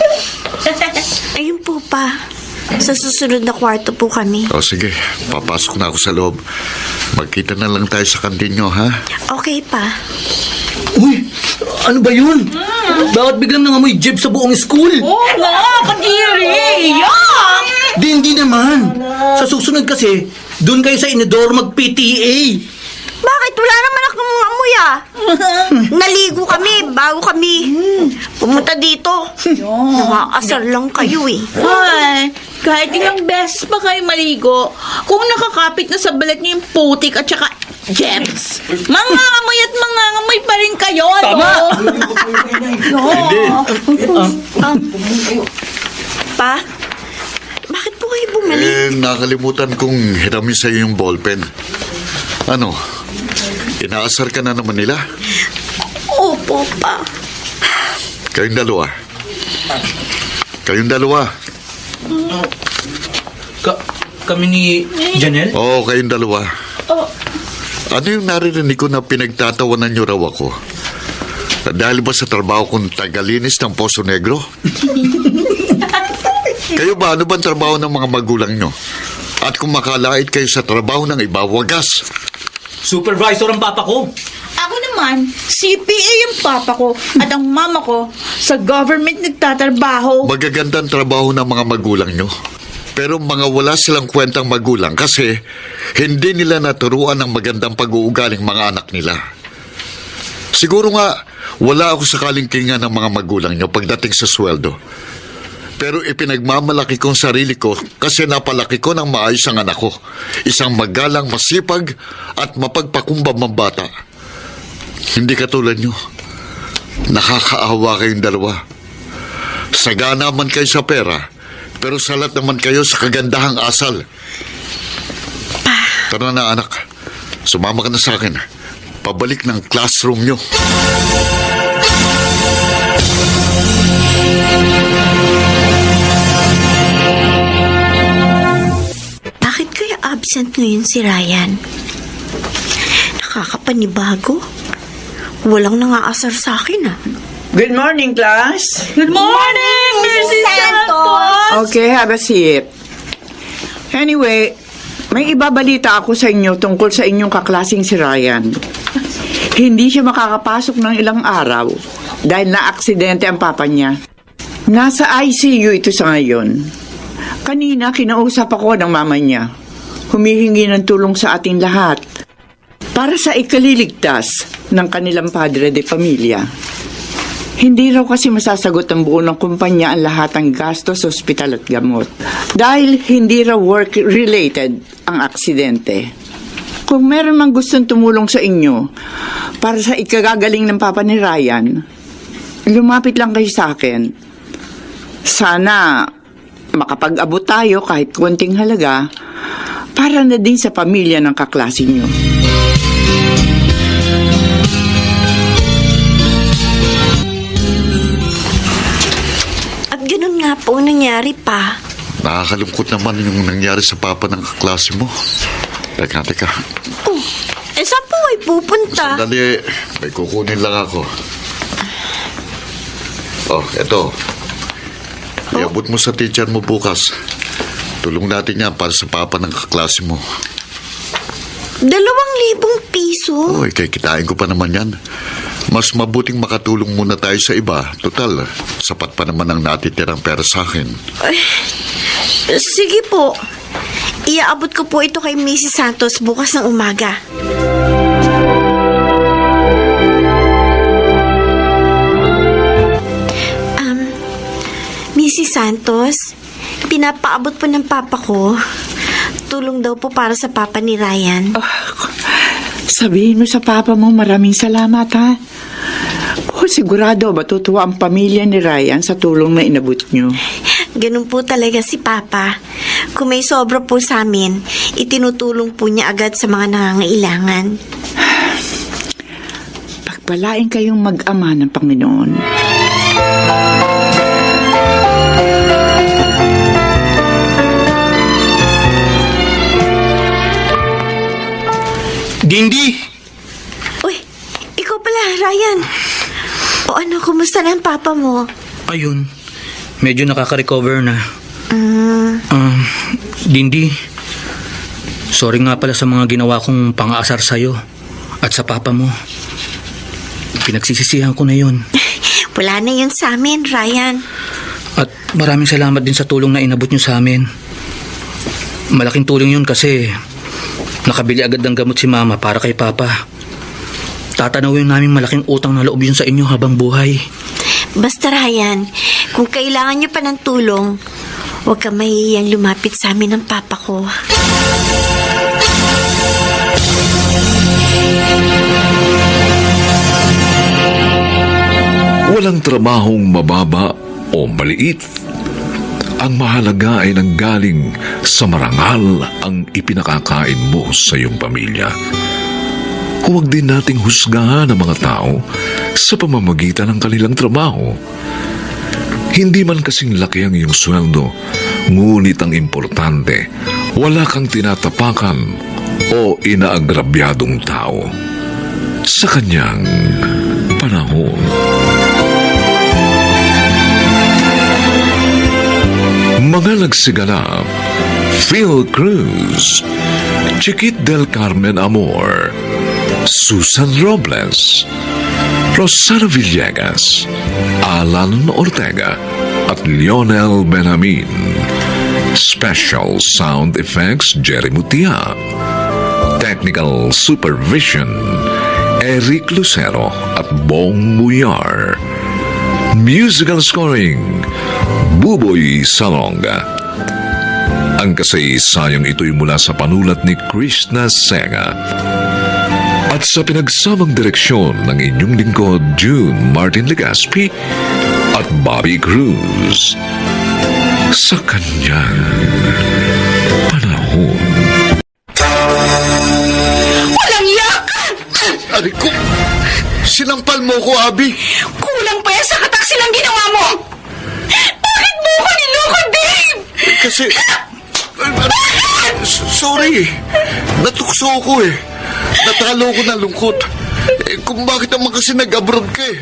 Ayun po, Pa. Sa susunod na kwarto po kami. O sige, papasok na ako sa loob. Magkita na lang tayo sa kantin nyo, ha? Okay, Pa. Uy, ano ba yun? Bakit biglang nangamoy Jeb sa buong school? Oo nga, kadiri! Yuck! Hindi naman. Sa susunod kasi, doon kayo sa inidor mag-PTA. Bakit? Wala naman akong amoy, Naligo kami bago kami pumunta dito. Nakakasar lang kayo, eh. Ay, kahit ilang beses pa kayo maligo, kung nakakapit na sa balat niyo yung putik at saka gems, mangangamoy at mangangamoy pa rin kayo, Tama! Pa, bakit po kayo bumalik? Nakalimutan kong hiramin sa'yo yung ballpen. Ano? Inaasar ka na naman nila? Opo, Pa. Kayong dalawa. Kayong dalawa. Kami ni Janelle? Oo, kayong dalawa. Ano yung narinig ko na pinagtatawanan niyo raw ako? Dahil ba sa trabaho kong tagalinis ng Poso Negro? Kayo ba, ano bang trabaho ng mga magulang nyo? At kung makalait kayo sa trabaho ng iba, wagas. Supervisor ang papa ko. Ako naman, CPA yung papa ko at ang mama ko sa government nagtatrabaho. Magagandang trabaho ng mga magulang nyo. Pero mga wala silang kwentang magulang kasi hindi nila naturuan ng magandang pag-uugaling mga anak nila. Siguro nga, wala ako sa kalingkingan ng mga magulang nyo pagdating sa sweldo. Pero ipinagmamalaki kong sarili ko kasi napalaki ko ng maayos ang anak ko. Isang magalang, masipag at mapagpakumbab ng bata. Hindi katulad nyo. Nakakaawa kayong dalawa. Sagana man kayo sa pera, pero salat naman kayo sa kagandahang asal. Tara na, anak. Sumama ka na sa akin. Pabalik ng classroom nyo. Bakit kaya absent ngayon si Ryan? Nakakapanibago. Walang nangaasar sa akin, Good morning, class. Good morning, Mrs. Santos! Okay, have a seat. Anyway, may ibabalita ako sa inyo tungkol sa inyong kaklasing si Ryan. Hindi siya makakapasok ng ilang araw dahil na-aksidente ang papa niya. Nasa ICU ito sa ngayon. Kanina, kinausap ako ng mama niya. Humihingi ng tulong sa ating lahat para sa ikaliligtas ng kanilang padre de pamilya. Hindi raw kasi masasagot ng buo ng kumpanya ang lahat ng gastos sa ospital at gamot dahil hindi raw work-related ang aksidente. Kung meron mang gustong tumulong sa inyo para sa ikagagaling ng papa ni Ryan, lumapit lang kayo sa akin. Sana makapag-abot tayo kahit konting halaga para na din sa pamilya ng kaklase niyo. At ganun nga po nangyari pa. Nakakalungkot naman yung nangyari sa papa ng kaklase mo. Teka. Oh, saan po ay pupunta? Sandali, may kukunin lang ako. Oh, eto. Iabot mo sa teacher mo bukas. Tulong natin yan para sa papa ng kaklase mo. 2,000 piso? Oy, kay kitain ko pa naman yan. Mas mabuting makatulong muna tayo sa iba. Total, sapat pa naman ang natitirang pera sa akin. Ay, sige po. Iaabot ko po ito kay Mrs. Santos bukas ng umaga. Mrs. Santos, pinapaabot po ng papa ko. Tulong daw po para sa papa ni Ryan. Sabihin mo sa papa mo maraming salamat, ha? Sigurado matutuwa ang pamilya ni Ryan sa tulong na inabot nyo. Ganun po talaga si Papa. Kung may sobra po sa amin, itinutulong po niya agad sa mga nangangailangan. Pagpalain kayong mag-ama ng Panginoon. Dindi! Uy, ikaw pala, Ryan. O ano, kumusta na ang papa mo? Ayun, medyo nakaka-recover na. Dindi, sorry nga pala sa mga ginawa kong pang-aasar sa'yo at sa papa mo. Pinagsisisihan ko na yun. Wala na yun sa amin, Ryan. At maraming salamat din sa tulong na inabot nyo sa amin. Malaking tulong yun kasi nakabili agad ng gamot si Mama para kay Papa. Tatanawin namin malaking utang na loob yun sa inyo habang buhay. Basta, Ryan, kung kailangan nyo pa ng tulong, huwag ka mahihiyang lumapit sa amin ng papa ko. Walang trabahong mababa o maliit. Ang mahalaga ay nanggaling sa marangal ang ipinakakain mo sa iyong pamilya. Huwag din nating husgahan ang mga tao sa pamamagitan ng kanilang trabaho. Hindi man kasing laki ang iyong sweldo, ngunit ang importante, wala kang tinatapakan o inaagrabyadong tao sa kanyang panahon. Mga nagsiganap: Phil Cruz, Chiquit del Carmen Amor, Susan Robles, Rosana Villegas, Alan Ortega, at Lionel Benjamin. Special Sound Effects, Jerry Mutia. Technical Supervision, Eric Lucero at Bong Muyar. Musical Scoring, Buboy Salonga. Ang kasaysayang ito'y mula sa panulat ni Krishna Sega at sa pinagsamang direksyon ng inyong lingkod June Martin Legaspi at Bobby Cruz. Sa kanyang panahon. Walang yakan! Ari ko, sinampal mo ko, Abby. Kulang pa yan sa kataksilang ginawa mo! Bakit mo ko niloko, Dave? Kasi, sorry, natukso ko eh. Natalo ko ng lungkot. Kung bakit naman kasi nag-abroad ka eh.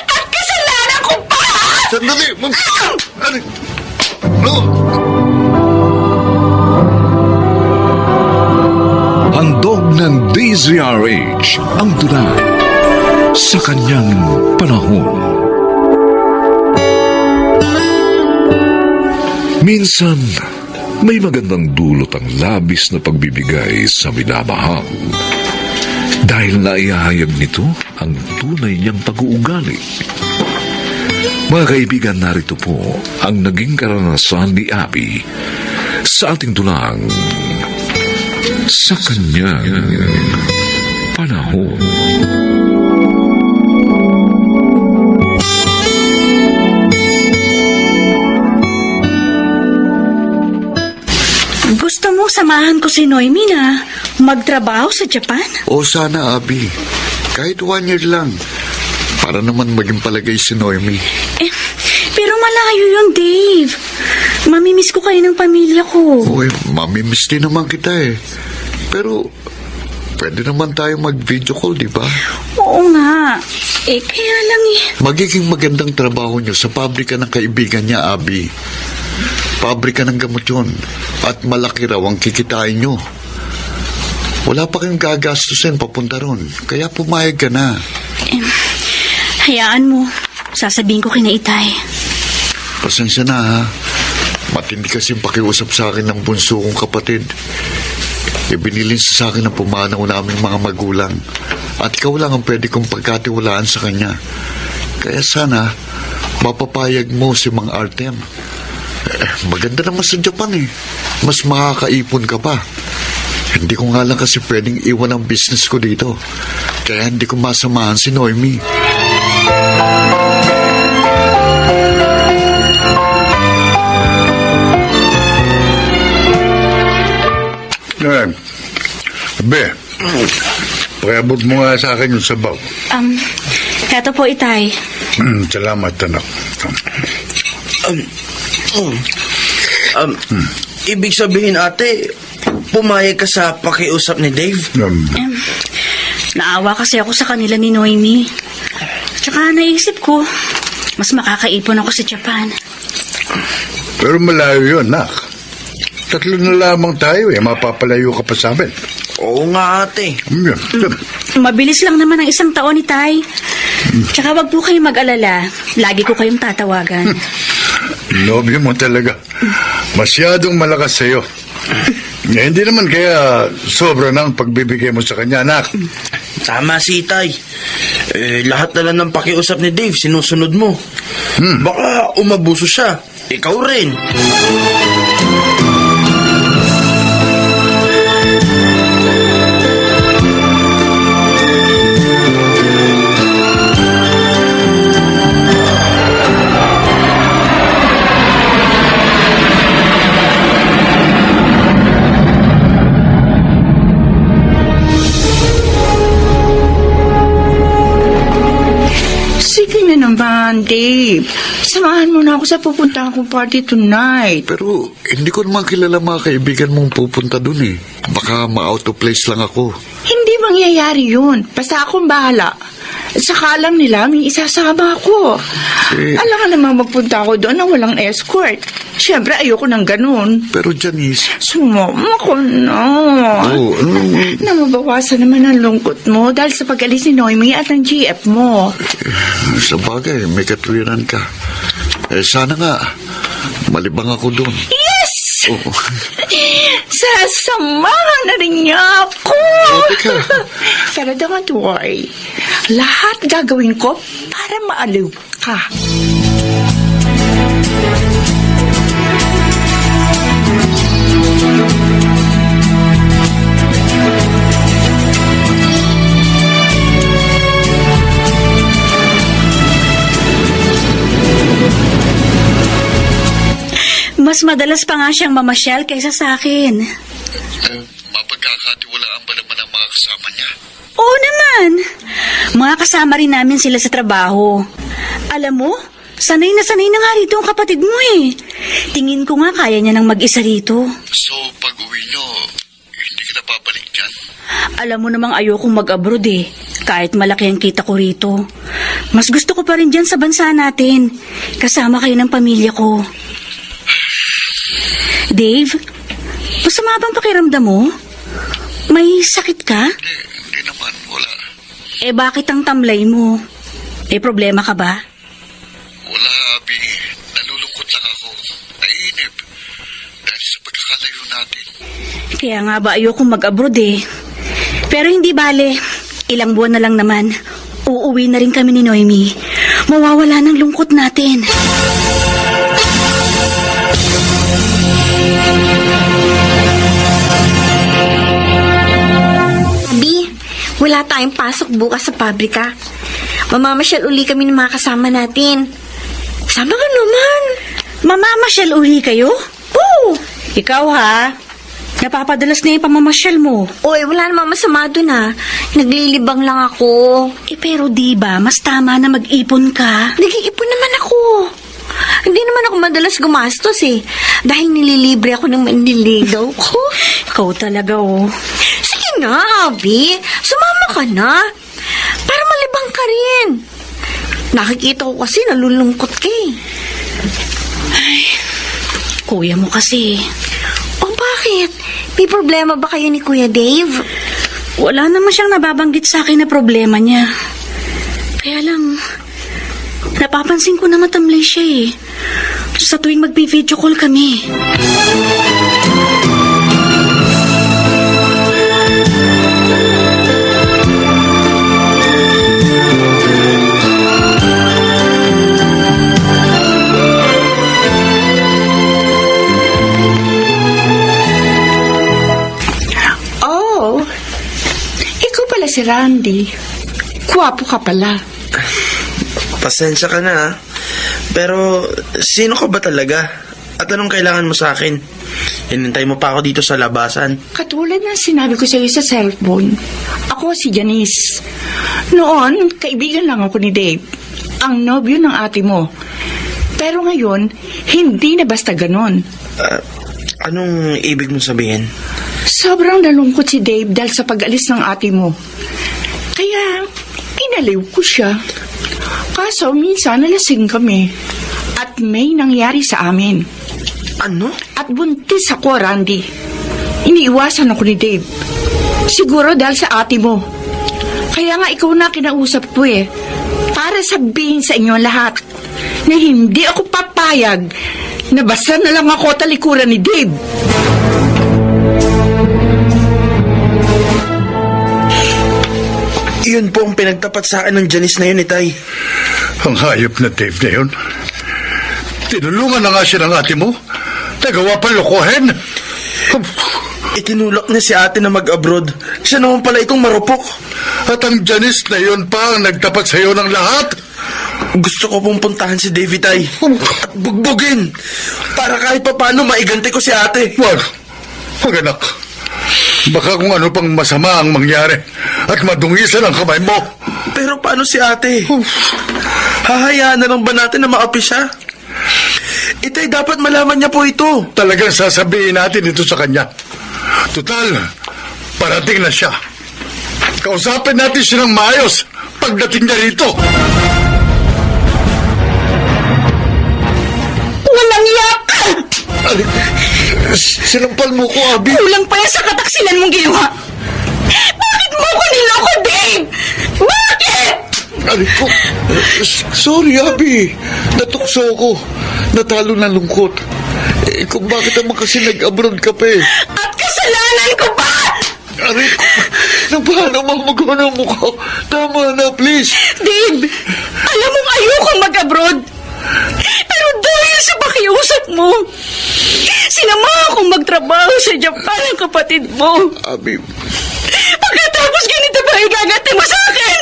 At kasalanan ko pa! Sandali, Ari, no. Handog ng DZRH ang tula sa kanyang panahon. Minsan, May magandang dulot ang labis na pagbibigay sa minamahal. Dahil naihahayag nito ang tunay niyang pag-uugali. Mga kaibigan, narito po ang naging karanasan ni Abby sa ating tulang sa kanyang panahon. Gusto mo samahan ko si Noemi na magtrabaho sa Japan? O sana, Abby. Kahit 1 year lang. Para naman maging palagay si Noemi. Pero malayo yun, Dave. Mamimiss ko kayo ng pamilya ko. Uy, mamimiss din naman kita eh. Pero, pwede naman tayo mag-video call, di ba? Oo nga. Kaya lang Magiging magandang trabaho niyo sa pabrika ng kaibigan niya, Abby. Pabrika ng gamot yun. At malaki raw ang kikitain niyo. Wala pa kayong gagastusin papunta ron. Kaya pumayag ka na. Hayaan mo. Sasabihin ko kina Itay. Pasensya na, ha. Matindi kasing pakiusap sa akin ng bunso kong kapatid. Ibinilin sa akin ng pumanaw naming mga magulang. At ikaw lang ang pwede kong pagkatiwalaan sa kanya. Kaya sana, mapapayag mo si Mang Artem. Maganda naman sa Japan eh. Mas makakaipon ka pa. Hindi ko nga lang kasi pwedeng iwan ang business ko dito. Kaya hindi ko masamahan si Noemi. Be, pakiabot mo nga sa akin yung sabaw. Eto po, Itay. Salamat, anak. Ibig sabihin, ate, pumayag ka sa pakiusap ni Dave? Naawa kasi ako sa kanila ni Noemi. Tsaka naisip ko, mas makakaipon ako sa Japan. Pero malayo yun, nak. 3 na lamang tayo eh. Mapapalayo ka pa sa amin. Oo nga, ate. Mabilis lang naman ang 1 taon, Itay. Tsaka wag po kayo mag-alala. Lagi ko kayong tatawagan. Nobyo mo talaga. Masyadong malakas sa'yo. Hindi naman kaya sobra na ang pagbibigay mo sa kanya, anak. Tama si Itay. Lahat na lang ng pakiusap ni Dave, sinusunod mo. Baka umabuso siya. Ikaw rin. Sige na naman, Dave. Samahan mo na ako sa pupuntahan kong party tonight. Pero hindi ko naman kilala mga kaibigan mong pupunta dun eh. Baka ma-out of place lang ako. Hindi mangyayari yun. Basta akong bahala. Saka alam nila may isasama ako. Alam ka naman magpunta ako doon na walang escort. Siyempre ayoko ng ganun. Pero Janice... Sumama ko na. Na mabawasan naman ang lungkot mo dahil sa pag-alis ni Noemi at ng GF mo. Sa bagay, may katwiran ka. Sana nga, malibang ako doon. Yes! Oo. Sasamahan na rin niya ako. Pero don't worry. Lahat gagawin ko para maaliw ka. Mas madalas pa nga siyang mamasyal kaysa sa akin. Mapagkakatiwalaan ba naman ang mga kasama niya? Oo naman. Mga kasama rin namin sila sa trabaho. Alam mo, sanay na nga rito ang kapatid mo eh. Tingin ko nga kaya niya nang mag-isa rito. So, pag-uwi niyo, hindi ka na babalik dyan? Alam mo namang ayokong mag-abroad eh. Kahit malaki ang kita ko rito. Mas gusto ko pa rin dyan sa bansa natin. Kasama kayo ng pamilya ko. Dave, masama bang pakiramdam mo? May sakit ka? Hindi naman, wala. Bakit ang tamlay mo? Problema ka ba? Wala, Abby. Nalulungkot lang ako. Naiinip. Dahil sa pagkakataon natin. Kaya nga ba ayoko mag-abroad eh. Pero hindi bale. Ilang buwan na lang naman. Uuwi na rin kami ni Noemi. Mawawala ng lungkot natin. Abi, wala tayong pasok bukas sa pabrika. Mamamasyal uli kami ng mga kasama natin. Sama ka naman. Mamamasyal uli kayo? Oo. Ikaw ha? Napapadalas na yung pamamasyal mo. Oy, wala namang masama dun ha. Naglilibang lang ako. Pero diba, mas tama na mag-ipon ka. Nag-iipon naman ako. Hindi naman ako madalas gumastos eh. Dahil nililibre ako ng manliligaw ko. Ikaw talaga oh. Sige na, Abby. Sumama ka na. Para malibang ka rin. Nakikita ko kasi nalulungkot ka eh. Ay, kuya mo kasi. Oh, bakit? May problema ba kayo ni Kuya Dave? Wala naman siyang nababanggit sa akin na problema niya. Kaya lang, napapansin ko na matamlay siya eh. Sa tuwing magbi-video call kami. Oh, ikaw pala si Randy. Kuwapo ka pala. Pasensya ka na, ha? Pero, sino ka ba talaga? At anong kailangan mo sa akin? Hinintay mo pa ako dito sa labasan. Katulad ng sinabi ko sa iyo sa cellphone, ako si Janice. Noon, kaibigan lang ako ni Dave, ang nobyo ng ate mo. Pero ngayon, hindi na basta ganon. Anong ibig mong sabihin? Sobrang nalungkot si Dave dahil sa pag-alis ng ate mo. Kaya, inaliw ko siya. Kaso, minsan nalasing kami. At may nangyari sa amin. Ano? At buntis ako, Randy. Iniiwasan ako ni Dave. Siguro dahil sa ate mo. Kaya nga ikaw na kinausap ko eh. Para sabihin sa inyo lahat na hindi ako papayag na basta na lang ako talikuran ni Dave. Iyon po ang pinagtapat sa akin ng Janice na yun, Itay. Ang hayop na Dave na yun. Tinulungan na nga siya ng ate mo. Nagawa pa lokohin. Itinulak niya si ate na mag-abroad. Siya naman pala itong marupok. At ang Janice na yun pa ang nagtapat sa iyo ng lahat. Gusto ko pong puntahan si David ay at bugbugin para kahit pa paano maiganti ko si ate. Wag anak. Baka kung ano pang masama ang mangyari at madungisan ang kamay mo. Pero paano si ate? Hahayaan na lang ba natin na maapi siya? Itay, dapat malaman niya po ito. Talagang sasabihin natin ito sa kanya. Tutal, parating na siya. Kausapin natin siya ng maayos pagdating niya rito. Walang yak! Sinampal mo ko, Abby. Kulang pa yan sa kataksilan mong ginawa. Bakit mo ko niloko, Dave? Bakit? Ko. Sorry, Abby. Natukso ko. Natalo ng lungkot. Kung bakit naman kasi nag-abroad ka pa eh. At kasalanan ko pa! Aray ko. Nabahala mamagawa ng mukha. Tama na, please. Dave, alam mong ayokong mag-abroad. Pero dahil sa pakiusap mo, sinama akong magtrabaho sa Japan ng kapatid mo. Abby. Pagkatapos ganito ba igagati mo sa akin?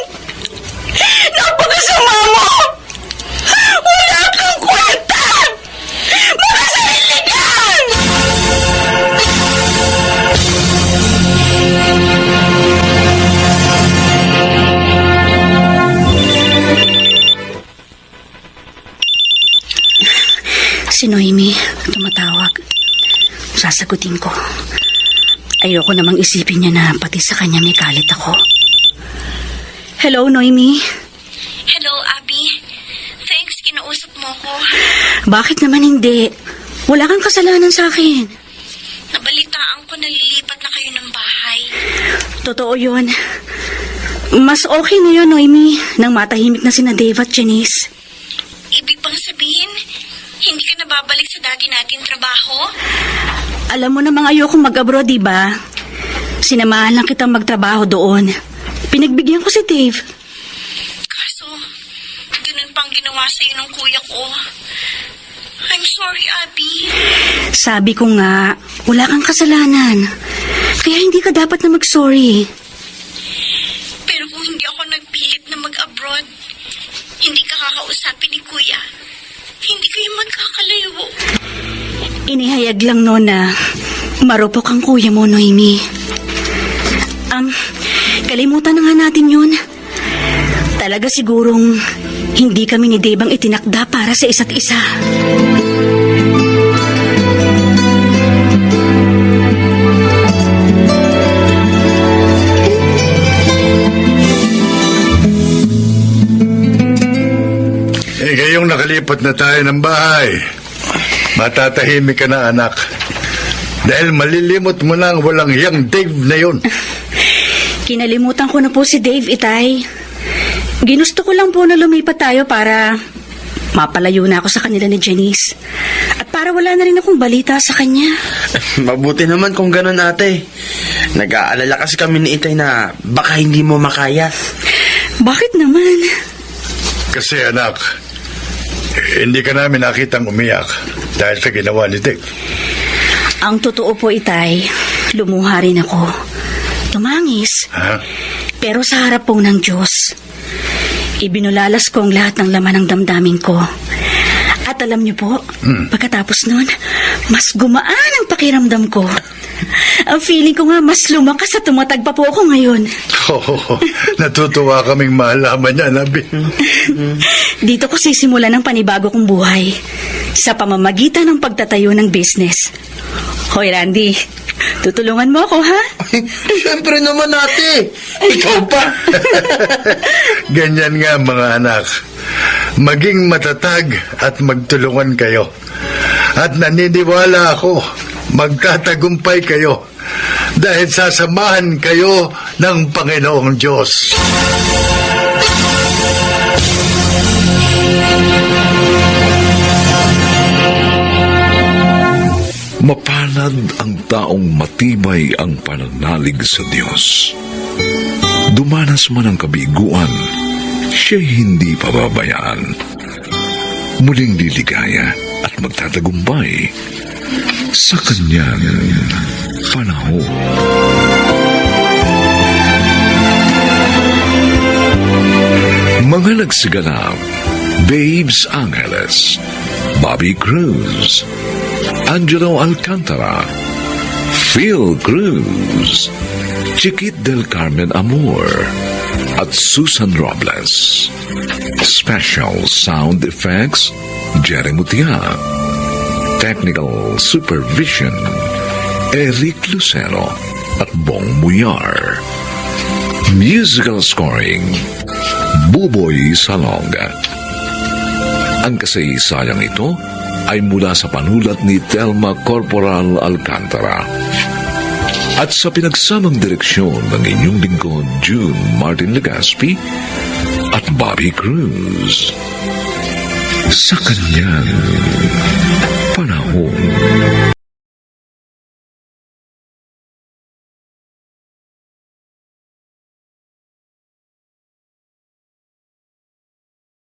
Napakasama mo! Wala kang kwenta! Makasarili ka! Si Noemi, tumatawag. Sasagutin ko. Ayoko namang isipin niya na pati sa kanya may galit ako. Hello, Noemi? Hello, Abby. Thanks, kinausap mo ko. Bakit naman hindi? Wala kang kasalanan sa akin. Nabalitaan ko na lilipat na kayo ng bahay. Totoo yun. Mas okay na yun, Noemi, nang matahimik na sina Dave at Janice. Ibig bang sabihin, Hindi ka na babalik sa dati nating trabaho? Alam mo namang ayoko mag-abroad, di ba? Sinamahan lang kitang magtrabaho doon. Pinagbigyan ko si Dave. Kaso, ganun pang ginawa sa'yo ng kuya ko. I'm sorry, Abby. Sabi ko nga, wala kang kasalanan. Kaya hindi ka dapat na mag-sorry. Pero kung hindi ako nagpilit na mag-abroad, hindi ka kakausapin ni kuya. Hindi kayo magkakalayo. Inihayag lang noon na marupok ang kuya mo, Noemi. Kalimutan na nga natin yun. Talaga sigurong hindi kami ni Dave ang itinakda para sa isa't isa. Ngayong nakalipat na tayo ng bahay, matatahimik ka na, anak. Dahil malilimot mo na ang walang hiyang Dave na yun. Kinalimutan ko na po si Dave, Itay. Ginusto ko lang po na lumipat tayo para mapalayo na ako sa kanila ni Janice. At para wala na rin akong balita sa kanya. Mabuti naman kung ganun, ate. Nag-aalala kasi kami ni Itay na baka hindi mo makaya. Bakit naman? Kasi, anak, hindi ka namin nakitang umiyak dahil sa ginawa ni Dave. Ang totoo po, Itay, lumuha rin ako. Tumangis. Ha? Pero sa harap po ng Diyos, ibinulalas ko ang lahat ng laman ng damdamin ko. At alam niyo po, pagkatapos nun, mas gumaan ang pakiramdam ko. Ang feeling ko nga mas lumakas at tumatag pa po ako ngayon. Oh, natutuwa kaming malaman niya, Nabi. Dito ko sisimulan ang panibago kong buhay sa pamamagitan ng pagtatayo ng business. Hoy, Randy, tutulungan mo ako, ha? Siyempre naman, ate. Ikaw pa. Ganyan nga, mga anak. Maging matatag at magtulungan kayo. At naniniwala ako, magtatagumpay kayo dahil sasamahan kayo ng Panginoong Diyos. Mapalad ang taong matibay ang pananalig sa Diyos. Dumanas man ang kabiguan, siya'y hindi pababayaan. Muling liligaya at magtatagumpay sa kanyang panahon. Mga nagsiganap: Babes Angeles, Bobby Cruz, Angelo Alcantara, Phil Cruz, Chiquit del Carmen Amor, at Susan Robles. Special sound effects, Jerry Mutia. Technical supervision, Eric Lucero at Bong Muyar. Musical scoring, Buboy Salonga. Ang kasaysayang ito ay mula sa panulat ni Telma Corporal Alcantara at sa pinagsamang direksyon ng inyong lingkod June Martin Legaspi at Bobby Cruz. Sa kanyang panahon.